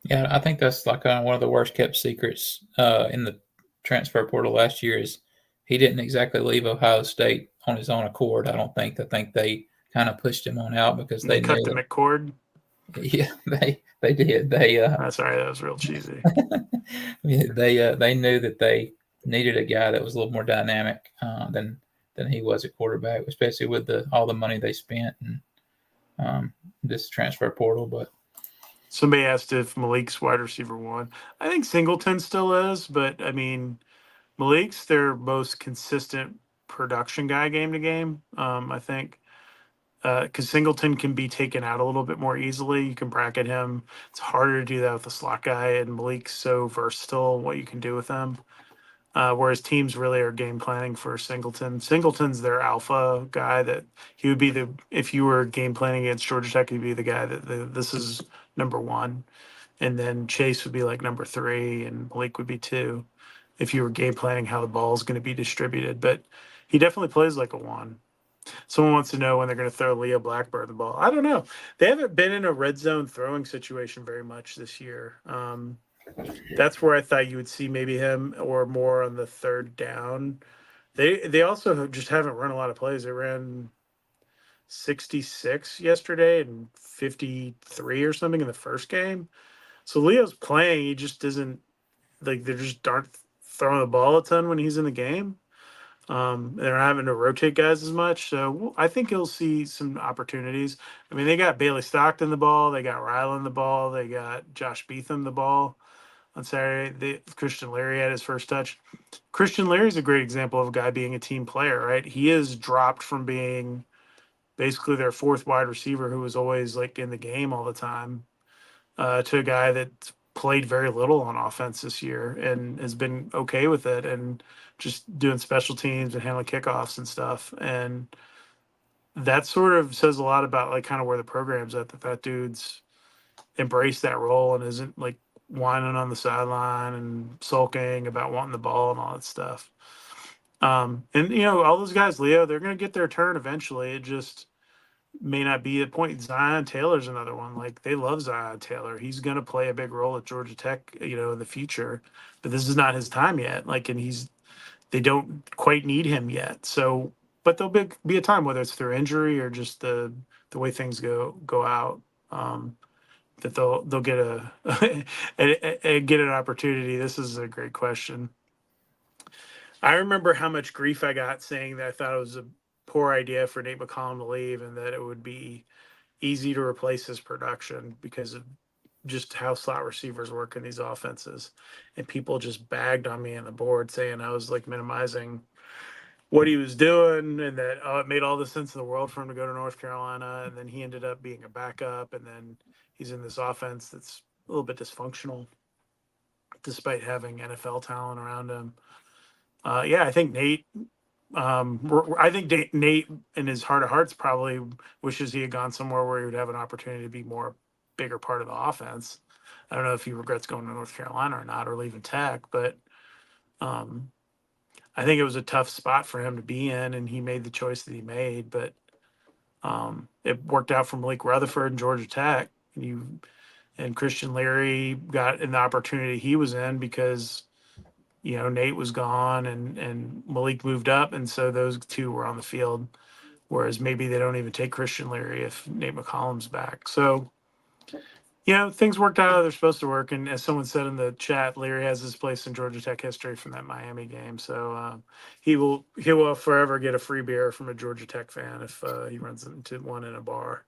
Yeah, I think that's like one of the worst kept secrets in the transfer portal last year is he didn't exactly leave Ohio State on his own accord. I don't think. I think they kind of pushed him on out because And they they cut knew the that. McCord. Yeah, they did. They Sorry, that was real cheesy. they knew that they needed a guy that was a little more dynamic than he was at quarterback, especially with all the money they spent and this transfer portal. But Somebody asked if Malik's wide receiver one. I think Singleton still is, but I mean, Malik's their most consistent production guy game to game. I think because Singleton can be taken out a little bit more easily. You can bracket him. It's harder to do that with the slot guy, and Malik's so versatile what you can do with him. Whereas teams really are game planning for Singleton. Singleton's their alpha guy that he would be the if you were game planning against Georgia Tech, he'd be the guy that this is number one, and then Chase would be like number three, and Malik would be two. If you were game planning how the ball is going to be distributed, but he definitely plays like a one. Someone wants to know when they're going to throw Leo Blackburn the ball. I don't know. They haven't been in a red zone throwing situation very much this year. That's where I thought you would see maybe him or more on the third down. They also just haven't run a lot of plays. They ran 66 yesterday and 53 or something in the first game. So Leo's playing. He just isn't like they just aren't throwing the ball a ton when he's in the game. They're not having to rotate guys as much. So I think you'll see some opportunities. I mean, they got Bailey Stockton the ball. They got Ryland the ball. They got Josh Beetham the ball on Saturday. Christian Leary had his first touch. Christian Leary is a great example of a guy being a team player, right? He has dropped from being basically their fourth wide receiver who was always like in the game all the time to a guy that played very little on offense this year and has been okay with it and just doing special teams and handling kickoffs and stuff. And that sort of says a lot about like kind of where the program's at, that dude's embraced that role and isn't like whining on the sideline and sulking about wanting the ball and all that stuff. And you know, all those guys, Leo, they're going to get their turn eventually. It just may not be a point. Zion Taylor's another one. Like they love Zion Taylor. He's going to play a big role at Georgia Tech, you know, in the future. But this is not his time yet. Like, and they don't quite need him yet. So, but there'll be a time whether it's through injury or just the way things go out. That they'll get get an opportunity. This is a great question. I remember how much grief I got saying that I thought it was a poor idea for Nate McCollum to leave and that it would be easy to replace his production because of just how slot receivers work in these offenses. And people just bagged on me on the board saying I was like minimizing what he was doing and that it made all the sense in the world for him to go to North Carolina. And then he ended up being a backup. And then he's in this offense that's a little bit dysfunctional despite having NFL talent around him. Yeah, I think Nate. I think Nate, in his heart of hearts, probably wishes he had gone somewhere where he would have an opportunity to be more bigger part of the offense. I don't know if he regrets going to North Carolina or not, or leaving Tech, but um, I think it was a tough spot for him to be in, and he made the choice that he made. But it worked out for Malik Rutherford and Georgia Tech. And Christian Leary got in the opportunity he was in because you know Nate was gone and Malik moved up, and so those two were on the field. Whereas maybe they don't even take Christian Leary if Nate McCollum's back. So you know things worked out how they're supposed to work. And as someone said in the chat, Leary has his place in Georgia Tech history from that Miami game. So he will forever get a free beer from a Georgia Tech fan if he runs into one in a bar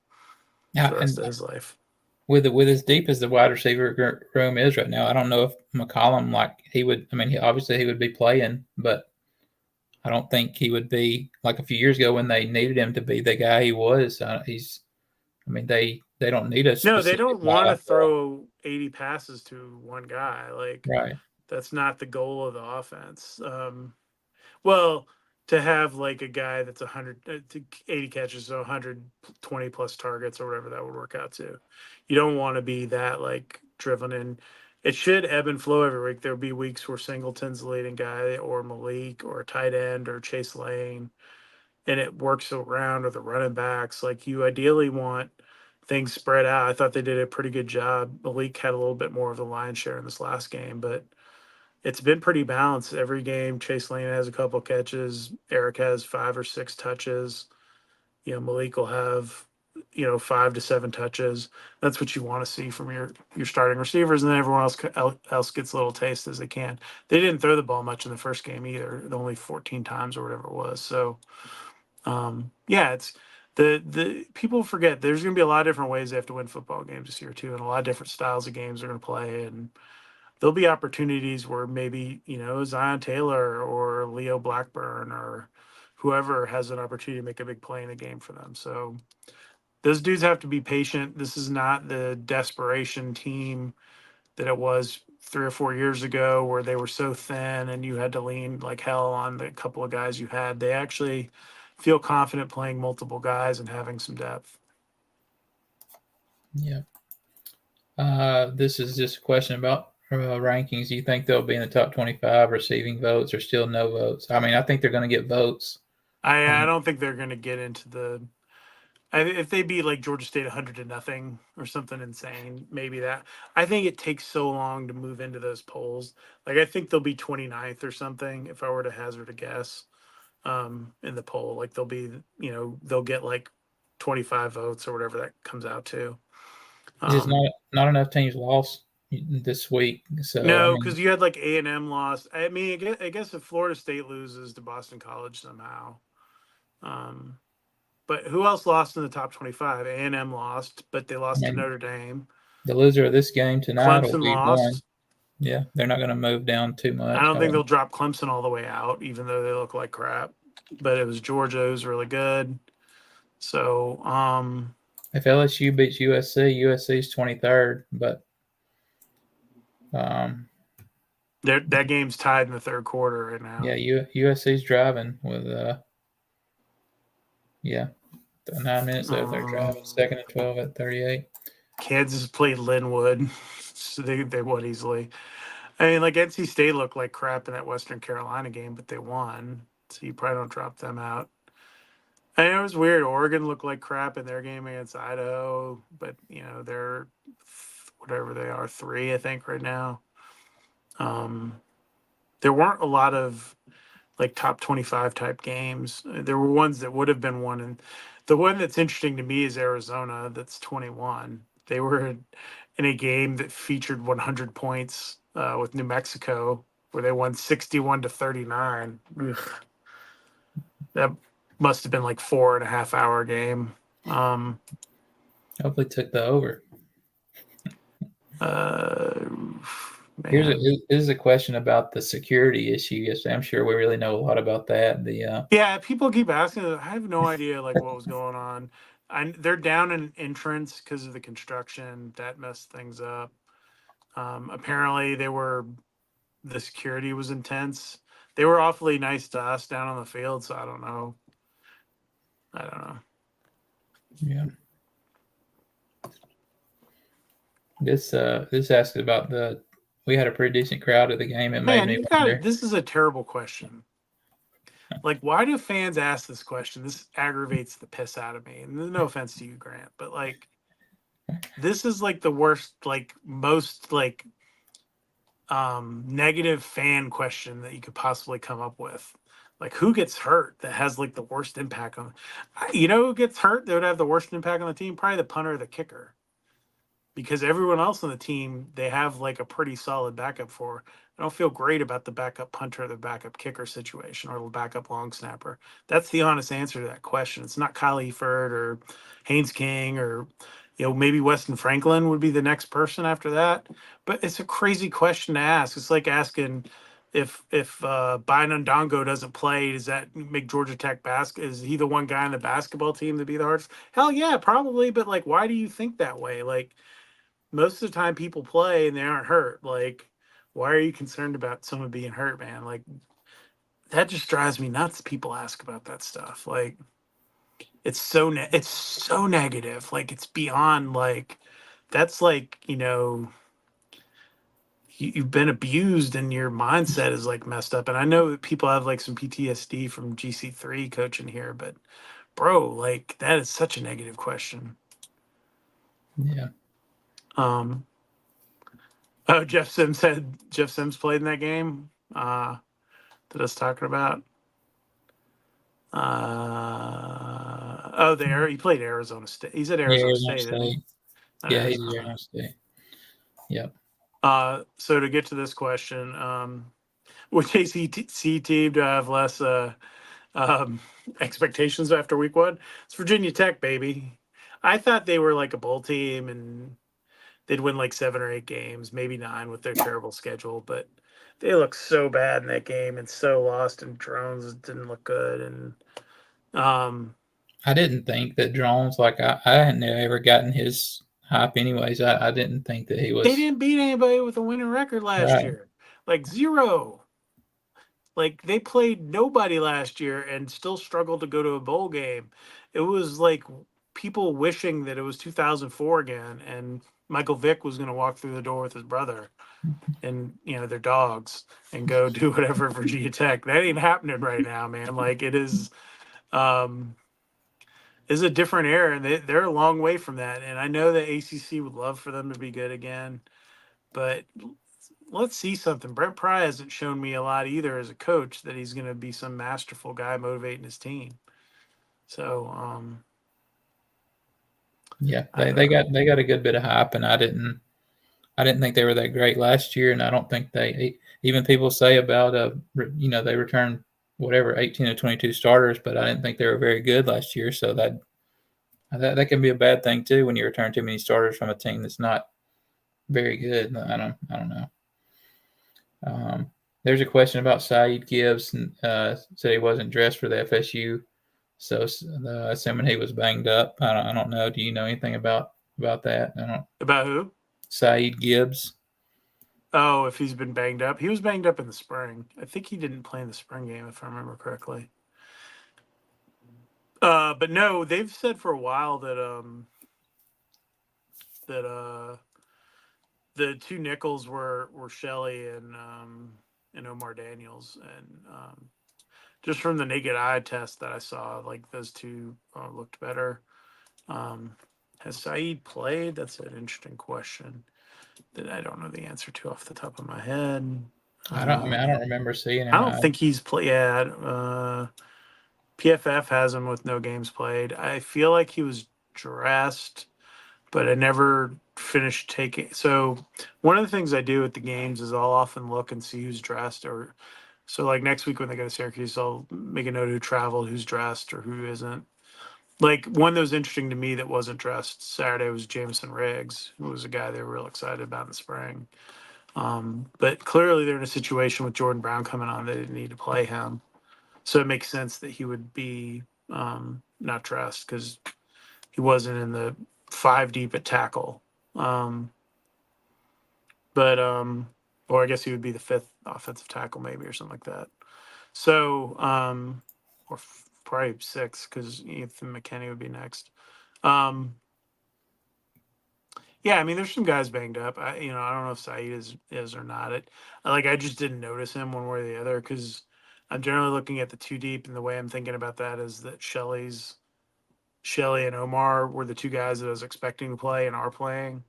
for Yeah, the rest and of his life. with as deep as the wide receiver room is right now, I don't know if McCollum like he would. I mean, obviously he would be playing, but I don't think he would be like a few years ago when they needed him to be the guy he was. He's. I mean, they don't need a No, they specific don't guy want to like that. throw 80 passes to one guy. Like Right. that's not the goal of the offense. Well, to have like a guy that's 100 to 80 catches, so 120 plus targets or whatever that would work out to. You don't want to be that like driven in. It should ebb and flow every week. There'll be weeks where Singleton's the leading guy, or Malik, or a tight end, or Chase Lane, and it works around, or the running backs. Like you ideally want things spread out. I thought they did a pretty good job. Malik had a little bit more of the lion's share in this last game, but it's been pretty balanced every game. Chase Lane has a couple catches. Eric has 5 or 6 touches. You know, Malik will have, you know, 5 to 7 touches. That's what you want to see from your starting receivers, and then everyone else gets a little taste as they can. They didn't throw the ball much in the first game either. Only 14 times or whatever it was. So, yeah, it's The people forget there's going to be a lot of different ways they have to win football games this year too, and a lot of different styles of games they're going to play, and there'll be opportunities where maybe Zion Taylor or Leo Blackburn or whoever has an opportunity to make a big play in a game for them. So those dudes have to be patient. This is not the desperation team that it was 3 or 4 years ago where they were so thin and you had to lean like hell on the couple of guys you had. They actually feel confident playing multiple guys and having some depth. Yeah. This is just a question about rankings. Do you think they'll be in the top 25 receiving votes or still no votes? I mean, I think they're going to get votes. I don't think they're going to get into the. If they beat like Georgia State 100-0 or something insane, maybe that. I think it takes so long to move into those polls. Like I think they'll be 29th or something if I were to hazard a guess. In the poll, like they'll get like 25 votes or whatever that comes out to. Just not enough teams lost this week. So I No, mean, because you had like A&M lost. I mean, I guess if Florida State loses to Boston College somehow. Um, but who else lost in the top 25? A&M lost, but they I lost to mean, Notre Dame. the loser of this game tonight will Clemson be one. lost. Yeah, they're not going to move down too I much. don't think they'll drop Clemson all the way out, even though they look like crap. But it was Georgia, who's really good. So, If LSU beats USC, USC's 23rd, but that game's tied in the third quarter right now. yeah, USC's driving with 9 minutes left. They're driving second and 12 at 38. Kansas played Linwood, so they won easily. I mean, like NC State looked like crap in that Western Carolina game, but they won, so you probably don't drop them out. I know it was weird. Oregon looked like crap in their game against Idaho, but they're whatever they are, 3 I think right now. There weren't a lot of like top 25 type games. There were ones that would have been one, and the one that's interesting to me is Arizona. That's 21. They were in a game that featured 100 points with New Mexico, where they won 61-39. Ugh. That must have been like 4.5 hour game. Hopefully, took the over. Man. Here's a question about the security issue. Yes, I'm sure we really know a lot about that. Yeah, people keep asking. I have no idea like what was going on. They're down an entrance because of the construction that messed things up. Apparently, the security was intense. They were awfully nice to us down on the field, so I don't know. Yeah. This asks about we had a pretty decent crowd at the game. It made me wonder. This is a terrible question. Like, why do fans ask this question? This aggravates the piss out of me. And no offense to you, Grant, but like, this is like the worst, like most like negative fan question that you could possibly come up with. Like, who gets hurt that has like the worst impact on? Who gets hurt that would have the worst impact on the team? Probably the punter or the kicker, because everyone else on the team they have like a pretty solid backup for. I don't feel great about the backup punter or the backup kicker situation or the backup long snapper. That's the honest answer to that question. It's not Kyle Eford or Haynes King or maybe Weston Franklin would be the next person after that. But it's a crazy question to ask. It's like asking if Bynum Dongo doesn't play, does that make Georgia Tech is he the one guy on the basketball team to be the hardest? Hell yeah, probably. But like, why do you think that way? Like, most of the time people play and they aren't hurt. Like, why are you concerned about someone being hurt, man? Like, that just drives me nuts. People ask about that stuff. Like, it's so negative. Like, it's beyond like, that's like, you've been abused and your mindset is like messed up. And I know that people have like some PTSD from GC3 coaching here, but bro, like that is such a negative question. Yeah. Oh, Jeff Sims played in that game. That I was talking about. He played Arizona State. He's at Arizona Arizona State, isn't he? State. Yeah, he's at Arizona State. Yep. So to get to this question, which ACC team do I have less expectations after week one. It's Virginia Tech, baby. I thought they were like a bowl team and they'd win like 7 or 8 games, maybe 9 with their terrible schedule, but they looked so bad in that game and so lost, and Drones didn't look good. And I didn't think that Drones, like, I hadn't ever gotten his hype anyways. I didn't think that he they was didn't beat anybody with a winning record last right. year. Like 0. Like they played nobody last year and still struggled to go to a bowl game. It was like people wishing that it was 2004 again and Michael Vick was going to walk through the door with his brother and their dogs and go do whatever at Virginia Tech. That ain't happening right now, man. Like it um is a different era, and they're a long way from that. And I know that ACC would love for them to be good again, but let's see something. Brent Pry hasn't shown me a lot either as a coach that he's going to be some masterful guy motivating his team. So Yeah, I they, don't they know. got they got a good bit of hype, and I didn't think they were that great last year, and I don't think even people say about they returned whatever 18 to 22 starters, but I didn't think they were very good last year. So that can be a bad thing too when you return too many starters from a team that's not very good. I don't know. There's a question about Saeed Gibbs, and said he wasn't dressed for the FSU. So assuming he was banged up, I don't know. Do you know anything about that? I don't. About who? Saeed Gibbs. Oh, if he's been banged up. He was banged up in the spring. I think he didn't play in the spring game, if I remember correctly. But no, they've said for a while that the two nickels were Shelley and Omar Daniels, and just from the naked eye test that I saw, like those two looked better. Has Saeed played? That's an interesting question that I don't know the answer to off the top of my head. I don't. I mean, I don't remember seeing I him. don't think he's played. Yeah, PFF has him with no games played. I feel like he was dressed, but I never finished taking. So one of the things I do at the games is I'll often look and see who's dressed, or so like next week when they go to Syracuse, I'll make a note who traveled, who's dressed, or who isn't. Like one that was interesting to me that wasn't dressed Saturday was Jameson Riggs, who was a guy they were real excited about in the spring. But clearly they're in a situation with Jordan Brown coming on, they didn't need to play him. So it makes sense that he would be not dressed because he wasn't in the 5 deep at tackle. Um, but or I guess he would be the 5th offensive tackle maybe or something like that. So or probably 6 because Ethan McKinney would be next. Um, yeah, I mean, there's some guys banged up. I don't know if Saeed is or not. I just didn't notice him one way or the other because I'm generally looking at the 2 deep, and the way I'm thinking about that is that Shelley and Omar were the 2 guys that I was expecting to play and are playing,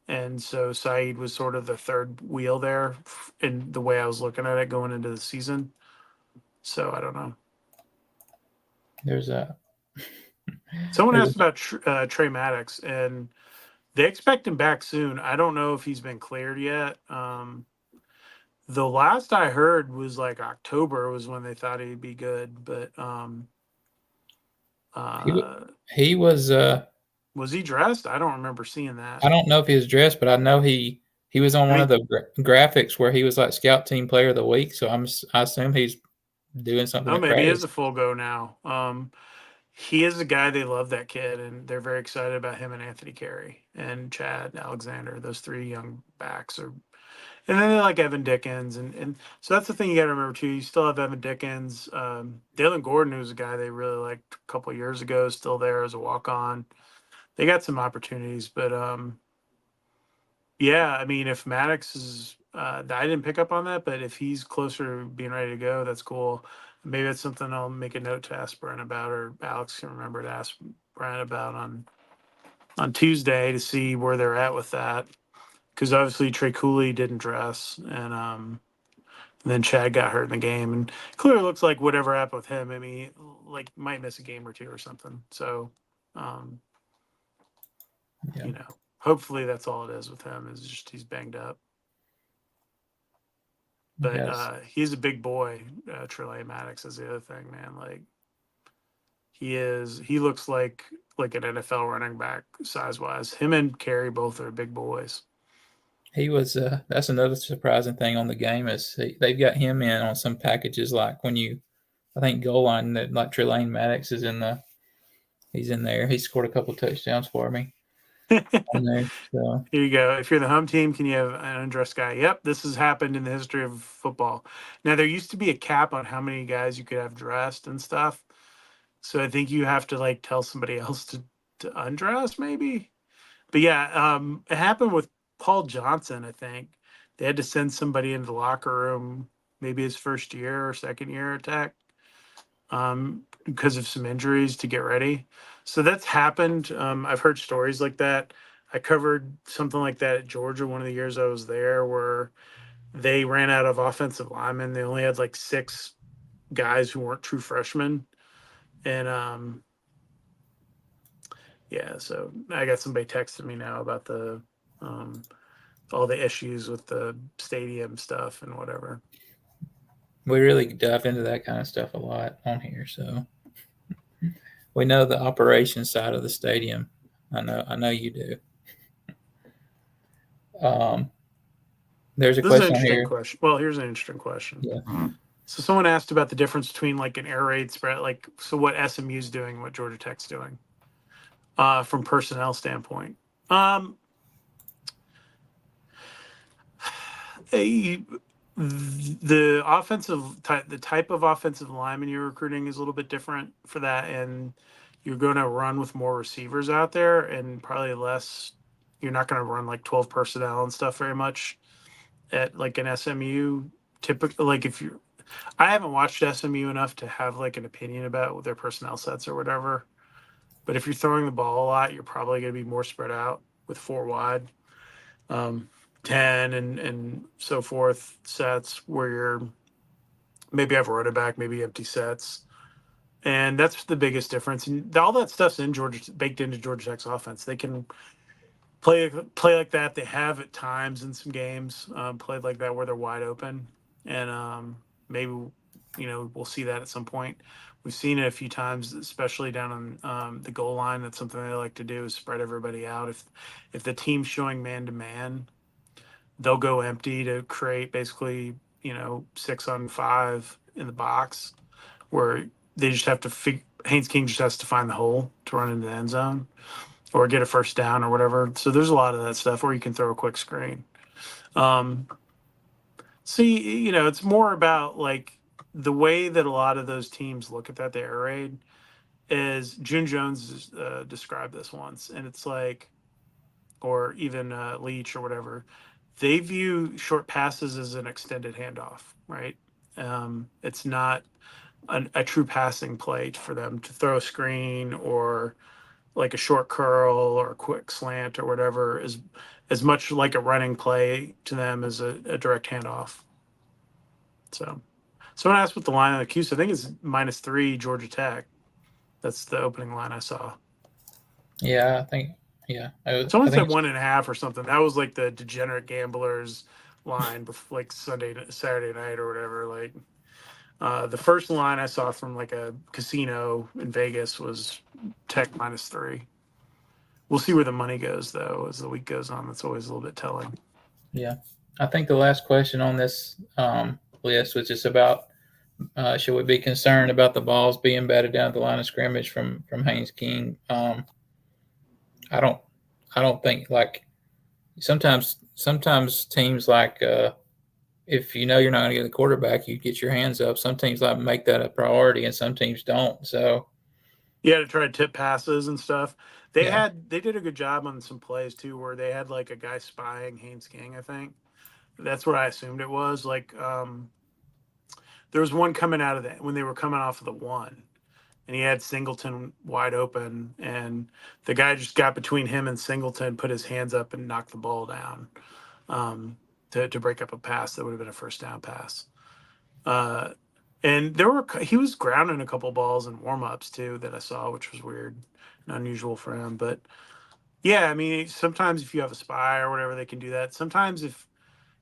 and so Saeed was sort of the third wheel there in the way I was looking at it going into the season. So I don't know. There's a Someone there's asked about Trey Maddox, and they expect him back soon. I don't know if he's been cleared yet. The last I heard was like October was when they thought he'd be good, but he uh, he was. was he dressed? I don't remember seeing that. I don't know if he was dressed, but I know he was on I one of mean, the graphics where he was like Scout Team Player of the Week. So I assume he's doing something oh, at maybe he is practice. a full go now. He is a guy, they love that kid, and they're very excited about him and Anthony Carey and Chad Alexander. Those 3 young backs are, and then they like Evan Dickens, and so that's the thing you got to remember too. You still have Evan Dickens, Dalen Gordon, who's a guy they really liked a couple of years ago, still there as a walk on. They got some opportunities, but yeah, I mean, if Maddox is, I didn't pick up on that, but if he's closer to being ready to go, that's cool. Maybe that's something I'll make a note to ask Brent about, or Alex can remember to ask Brent about on Tuesday to see where they're at with that. Because obviously Trey Cooley didn't dress, and then Chad got hurt in the game, and clearly looks like whatever happened with him, I mean, like might miss a game or 2 or something. So, um, Yeah. hopefully that's all it is with him is just he's banged up. But Yes. he's a big boy. Trelane Maddox is the other thing, man. Like he looks like an NFL running back size wise. Him and Carey both are big boys. He was. That's another surprising thing on the game is they've got him in on some packages like when you, I think goal line that like Trelane Maddox is in the. He's in there. He scored a couple touchdowns for me on there. So Here you go. If you're the home team, can you have an undressed guy? Yep, this has happened in the history of football. Now there used to be a cap on how many guys you could have dressed and stuff. So I think you have to like tell somebody else to undress maybe. But yeah, it happened with Paul Johnson, I think. They had to send somebody into the locker room maybe his first year or second year at Tech, because of some injuries to get ready. So that's happened. I've heard stories like that. I covered something like that at Georgia one of the years I was there, where they ran out of offensive linemen. They only had like 6 guys who weren't true freshmen, and yeah. So I got somebody texting me now about the um, all the issues with the stadium stuff and whatever. we really dive into that kind of stuff a lot on here. So we know the operations side of the stadium. I know you do. Um, there's a This is an question on interesting here. question. Well, here's an interesting question. Yeah. So someone asked about the difference between like an air raid spread, like so what SMU's doing, what Georgia Tech's doing, from personnel standpoint. Um, a, the the type of offensive lineman you're recruiting is a little bit different for that, and you're going to run with more receivers out there, and probably less. You're not going to run like 12 personnel and stuff very much at like an SMU. Typically, like if you, I haven't watched SMU enough to have like an opinion about their personnel sets or whatever. But if you're throwing the ball a lot, you're probably going to be more spread out with 4 wide, um, 10 and so forth sets where you're maybe have a running back, maybe empty sets. And that's the biggest difference. And all that stuff's in Georgia, baked into Georgia Tech's offense. They can play like that. They have at times in some games played like that where they're wide open, and maybe we'll see that at some point. We've seen it a few times, especially down on the goal line. That's something they like to do is spread everybody out. If the team's showing man to man, they'll go empty to create basically 6-on-5 in the box where they just have to Haynes King just has to find the hole to run into the end zone or get a first down or whatever. So there's a lot of that stuff where you can throw a quick screen. Um, see, it's more about like the way that a lot of those teams look at that, the air raid, is June Jones described this once, and it's like, or even Leach or whatever, they view short passes as an extended handoff, right? It's not a true passing play for them to throw a screen or like a short curl or a quick slant or whatever is as much like a running play to them as a direct handoff. So someone asked what the line on the Cuse. I think it's -3 Georgia Tech. That's the opening line I saw. Yeah, I think. Yeah, I Someone think said it's 1.5 or something. That was like the degenerate gamblers line, before, like Saturday night or whatever. Like the first line I saw from like a casino in Vegas was Tech -3. We'll see where the money goes though as the week goes on. That's always a little bit telling. yeah. I think the last question on this list was just about should we be concerned about the balls being batted down at the line of scrimmage from Haynes King? I don't I don't think like sometimes teams like if you know you're not going to get the quarterback, you get your hands up. Some teams like make that a priority, and some teams don't. So Yeah, to try to tip passes and stuff. yeah, They did a good job on some plays too, where they had like a guy spying Haynes King. I think that's what I assumed it was. Like there was one coming out of that when they were coming off of the one, and he had Singleton wide open, and the guy just got between him and Singleton, put his hands up, and knocked the ball down to break up a pass that would have been a first down pass. Uh, and he was grounding a couple balls in warmups too that I saw, which was weird and unusual for him. But yeah, I mean, sometimes if you have a spy or whatever, they can do that. Sometimes if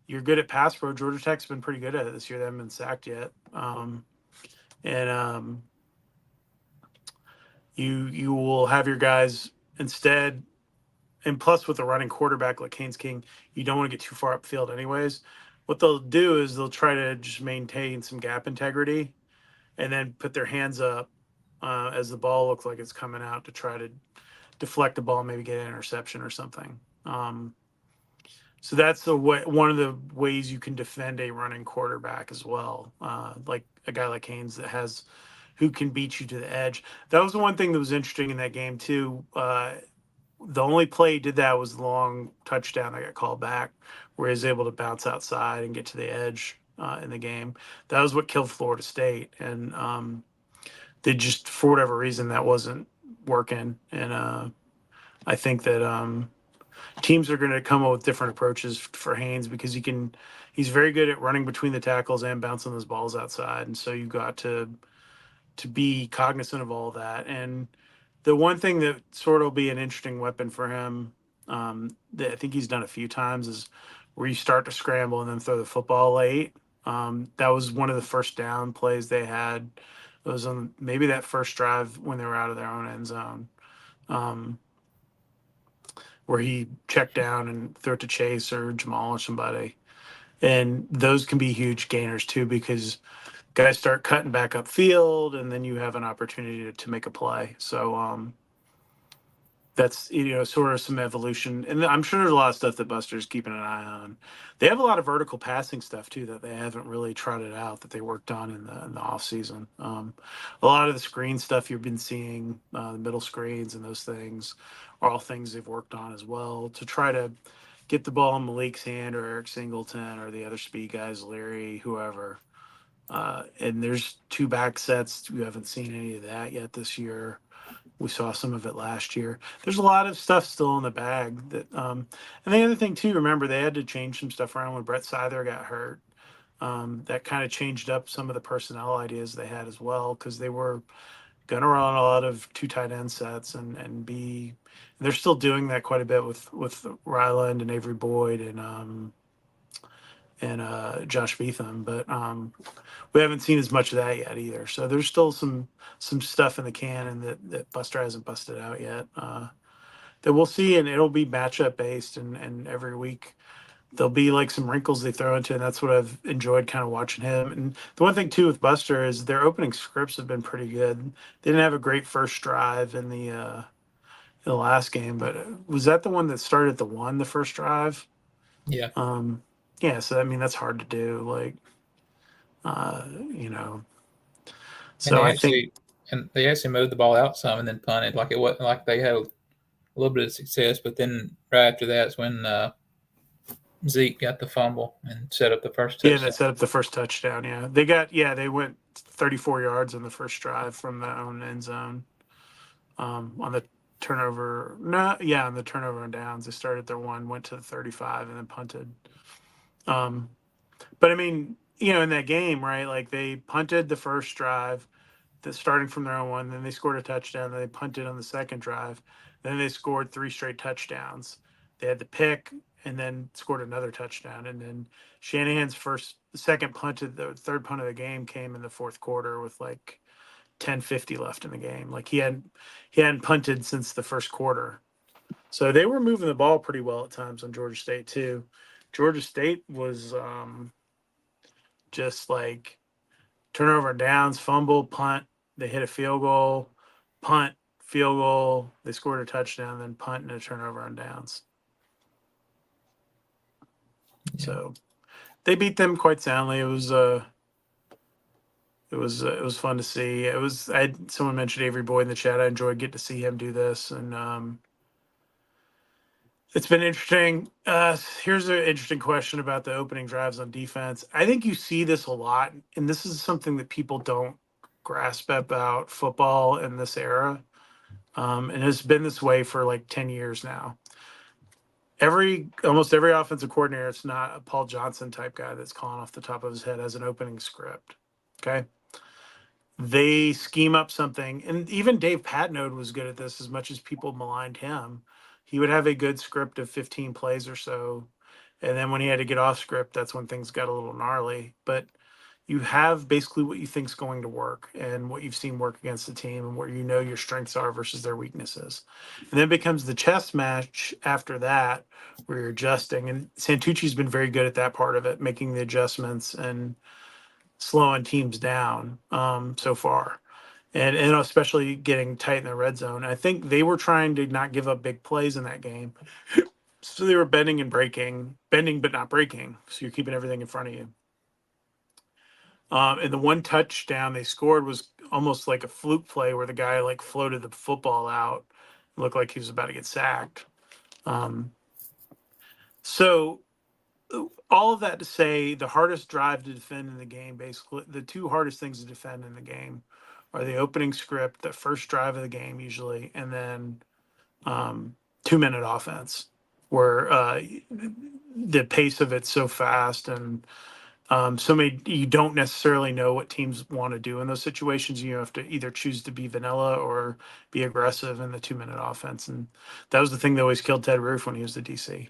you're good at pass pro. Georgia Tech's been pretty good at it this year. They haven't been sacked yet. And you will have your guys instead, and plus with a running quarterback like Haynes King, you don't want to get too far upfield anyways. What they'll do is they'll try to just maintain some gap integrity and then put their hands up as the ball looks like it's coming out to try to deflect the ball, maybe get an interception or something. So that's the way, one of the ways you can defend a running quarterback as well. Like a guy like Haynes that has who can beat you to the edge. That was the one thing that was interesting in that game too. The only play he did that was the long touchdown that got called back, where he was able to bounce outside and get to the edge in the game. That was what killed Florida State, and they just for whatever reason that wasn't working. And I think that teams are going to come up with different approaches for Haynes because he's very good at running between the tackles and bouncing those balls outside, and so you got to be cognizant of all that. And the one thing that sort of will be an interesting weapon for him, that I think he's done a few times, is where you start to scramble and then throw the football late. That was one of the first down plays they had. It was on maybe that first drive when they were out of their own end zone, where he checked down and threw it to Chase or Jamal or somebody. And those can be huge gainers too, because guys start cutting back upfield, and then you have an opportunity to make a play. So that's sort of some evolution, and I'm sure there's a lot of stuff that Buster's keeping an eye on. They have a lot of vertical passing stuff too that they haven't really trotted out that they worked on in the off season. A lot of the screen stuff you've been seeing, the middle screens and those things, are all things they've worked on as well to try to get the ball in Malik's hand or Eric Singleton or the other speed guys, Leary, whoever. And there's two back sets. We haven't seen any of that yet this year. We saw some of it last year. There's a lot of stuff still in the bag. And the other thing too, remember they had to change some stuff around when Brett Seither got hurt. That kind of changed up some of the personnel ideas they had as well, because they were going to run a lot of two tight end sets and they're still doing that quite a bit with Ryland and Avery Boyd and Josh Beetham, but we haven't seen as much of that yet either. So there's still some stuff in the can and that Buster hasn't busted out yet that we'll see, and it'll be matchup based, and every week there'll be like some wrinkles they throw into, and that's what I've enjoyed kind of watching him. And the one thing too with Buster is their opening scripts have been pretty good. They didn't have a great first drive in the last game, but was that the one that started the first drive? Yeah. Yeah, so I mean that's hard to do, like you know. And So I think they actually moved the ball out some and then punted. Like it wasn't like they had a little bit of success, but then right after that's when Zeke got the fumble and set up the first yeah, touchdown. that set up the first touchdown. Yeah, they went 34 yards on the first drive from their own end zone. On the turnover, no, yeah, on the turnover and downs, they started their one, went to the 35, and then punted. But I mean, in that game, right? Like they punted the first drive, starting from their own one. Then they scored a touchdown. Then they punted on the second drive. Then they scored three straight touchdowns. They had the pick and then scored another touchdown. And then Shanahan's second punt, the third punt of the game came in the fourth quarter with like 10:50 left in the game. Like he hadn't punted since the first quarter. So they were moving the ball pretty well at times on Georgia State too. Georgia State was just like turnover and downs, fumble, punt. They hit a field goal, punt, field goal. They scored a touchdown, then punt and a turnover on downs. Yeah. So they beat them quite soundly. It was fun to see. Someone mentioned Avery Boyd in the chat. I enjoyed getting to see him do this, and it's been interesting. Here's an interesting question about the opening drives on defense. I think you see this a lot, and this is something that people don't grasp about football in this era. And it's been this way for like 10 years now. Almost every offensive coordinator, it's not a Paul Johnson type guy that's calling off the top of his head as an opening script. Okay. They scheme up something, and even Dave Patnode was good at this as much as people maligned him. He would have a good script of 15 plays or so, And then when he had to get off script, that's when things got a little gnarly. But you have basically what you think's going to work and what you've seen work against the team and where you know your strengths are versus their weaknesses. And then it becomes the chess match after that where you're adjusting. And Santucci's been very good at that part of it, making the adjustments and slowing teams down so far. And especially getting tight in the red zone. I think they were trying to not give up big plays in that game. So they were bending and breaking, bending but not breaking. So you're keeping everything in front of you. And the one touchdown they scored was almost like a fluke play where the guy like floated the football out, looked like he was about to get sacked. Um, so all of that to say, the hardest drive to defend in the game, basically, the two hardest things to defend in the game are the opening script, the first drive of the game usually, and then 2-minute offense, where the pace of it's so fast and so many you don't necessarily know what teams want to do in those situations. You have to either choose to be vanilla or be aggressive in the 2-minute offense, and that was the thing that always killed Ted Roof when he was the DC.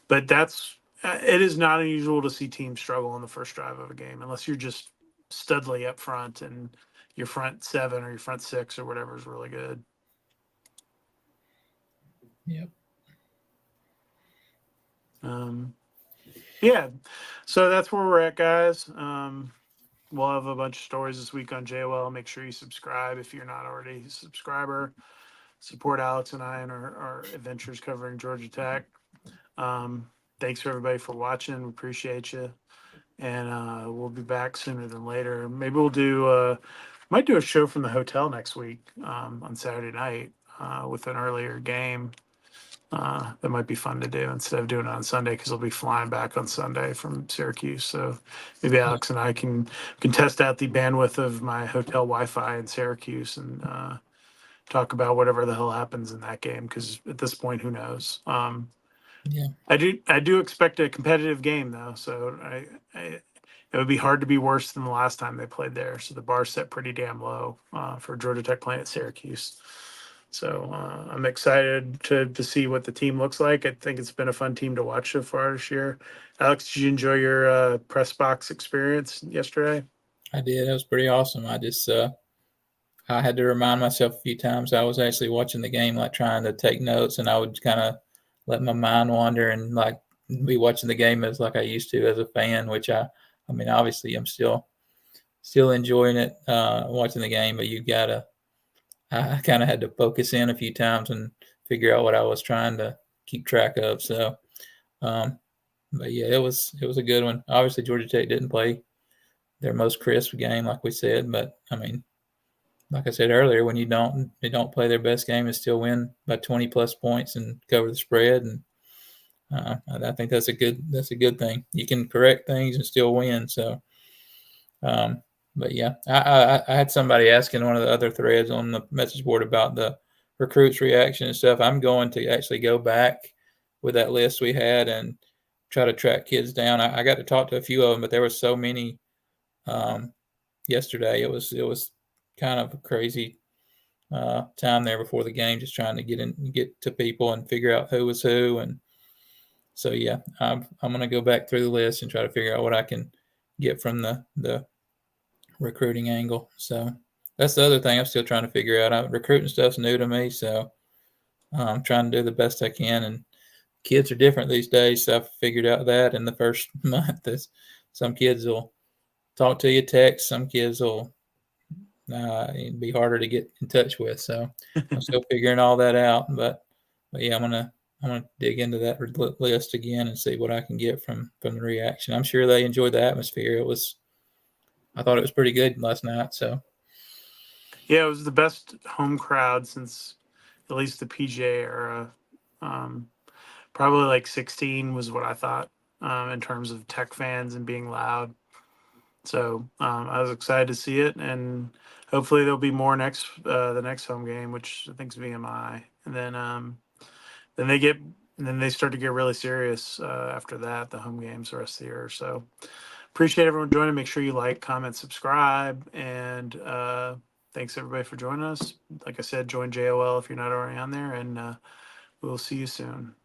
But that's it is not unusual to see teams struggle on the first drive of a game unless you're just studly up front and your front seven or your front six or whatever is really good. Yep. Yeah, so that's where we're at, guys. We'll have a bunch of stories this week on JOL. Make sure you subscribe if you're not already a subscriber. Support Alex and I in our adventures covering Georgia Tech. Thanks for everybody for watching. We appreciate you. And we'll be back sooner than later. Maybe we'll might do a show from the hotel next week on Saturday night with an earlier game. That might be fun to do instead of doing it on Sunday because we'll be flying back on Sunday from Syracuse. So maybe Alex and I can test out the bandwidth of my hotel Wi-Fi in Syracuse and talk about whatever the hell happens in that game. Because at this point, who knows? Yeah. I do expect a competitive game though. So it would be hard to be worse than the last time they played there. So the bar's set pretty damn low for Georgia Tech playing at Syracuse. So I'm excited to see what the team looks like. I think it's been a fun team to watch so far this year. Alex, did you enjoy your press box experience yesterday? I did. That was pretty awesome. I just I had to remind myself a few times I was actually watching the game, like trying to take notes, and I would kind of let my mind wander and like be watching the game as like I used to as a fan. Which I mean, obviously I'm still enjoying it watching the game, but I kind of had to focus in a few times and figure out what I was trying to keep track of. So, but yeah, it was a good one. Obviously, Georgia Tech didn't play their most crisp game, like we said, but I mean, like I said earlier, when they don't play their best game and still win by 20 plus points and cover the spread, and I think that's a good thing. You can correct things and still win. So, but yeah, I had somebody asking one of the other threads on the message board about the recruits' reaction and stuff. I'm going to actually go back with that list we had and try to track kids down. I got to talk to a few of them, but there were so many yesterday. It was kind of a crazy time there before the game, just trying to get to people and figure out who was who. And so yeah, I'm gonna go back through the list and try to figure out what I can get from the recruiting angle. So that's the other thing I'm still trying to figure out. Recruiting stuff's new to me, so I'm trying to do the best I can. And kids are different these days, so I've figured out that in the first month. Some kids will talk to you, text. Some kids will it'd be harder to get in touch with. So I'm still figuring all that out. But yeah, I'm gonna dig into that list again and see what I can get from the reaction. I'm sure they enjoyed the atmosphere. I thought it was pretty good last night. So Yeah, it was the best home crowd since at least the PJ era. Probably like 16 was what I thought in terms of Tech fans and being loud. So I was excited to see it, and hopefully there'll be more next the next home game, which I think is VMI, and then they get and then they start to get really serious after that, the home games the rest of the year. So appreciate everyone joining. Make sure you like, comment, subscribe, and thanks everybody for joining us. Like I said, join JOL if you're not already on there, and we'll see you soon.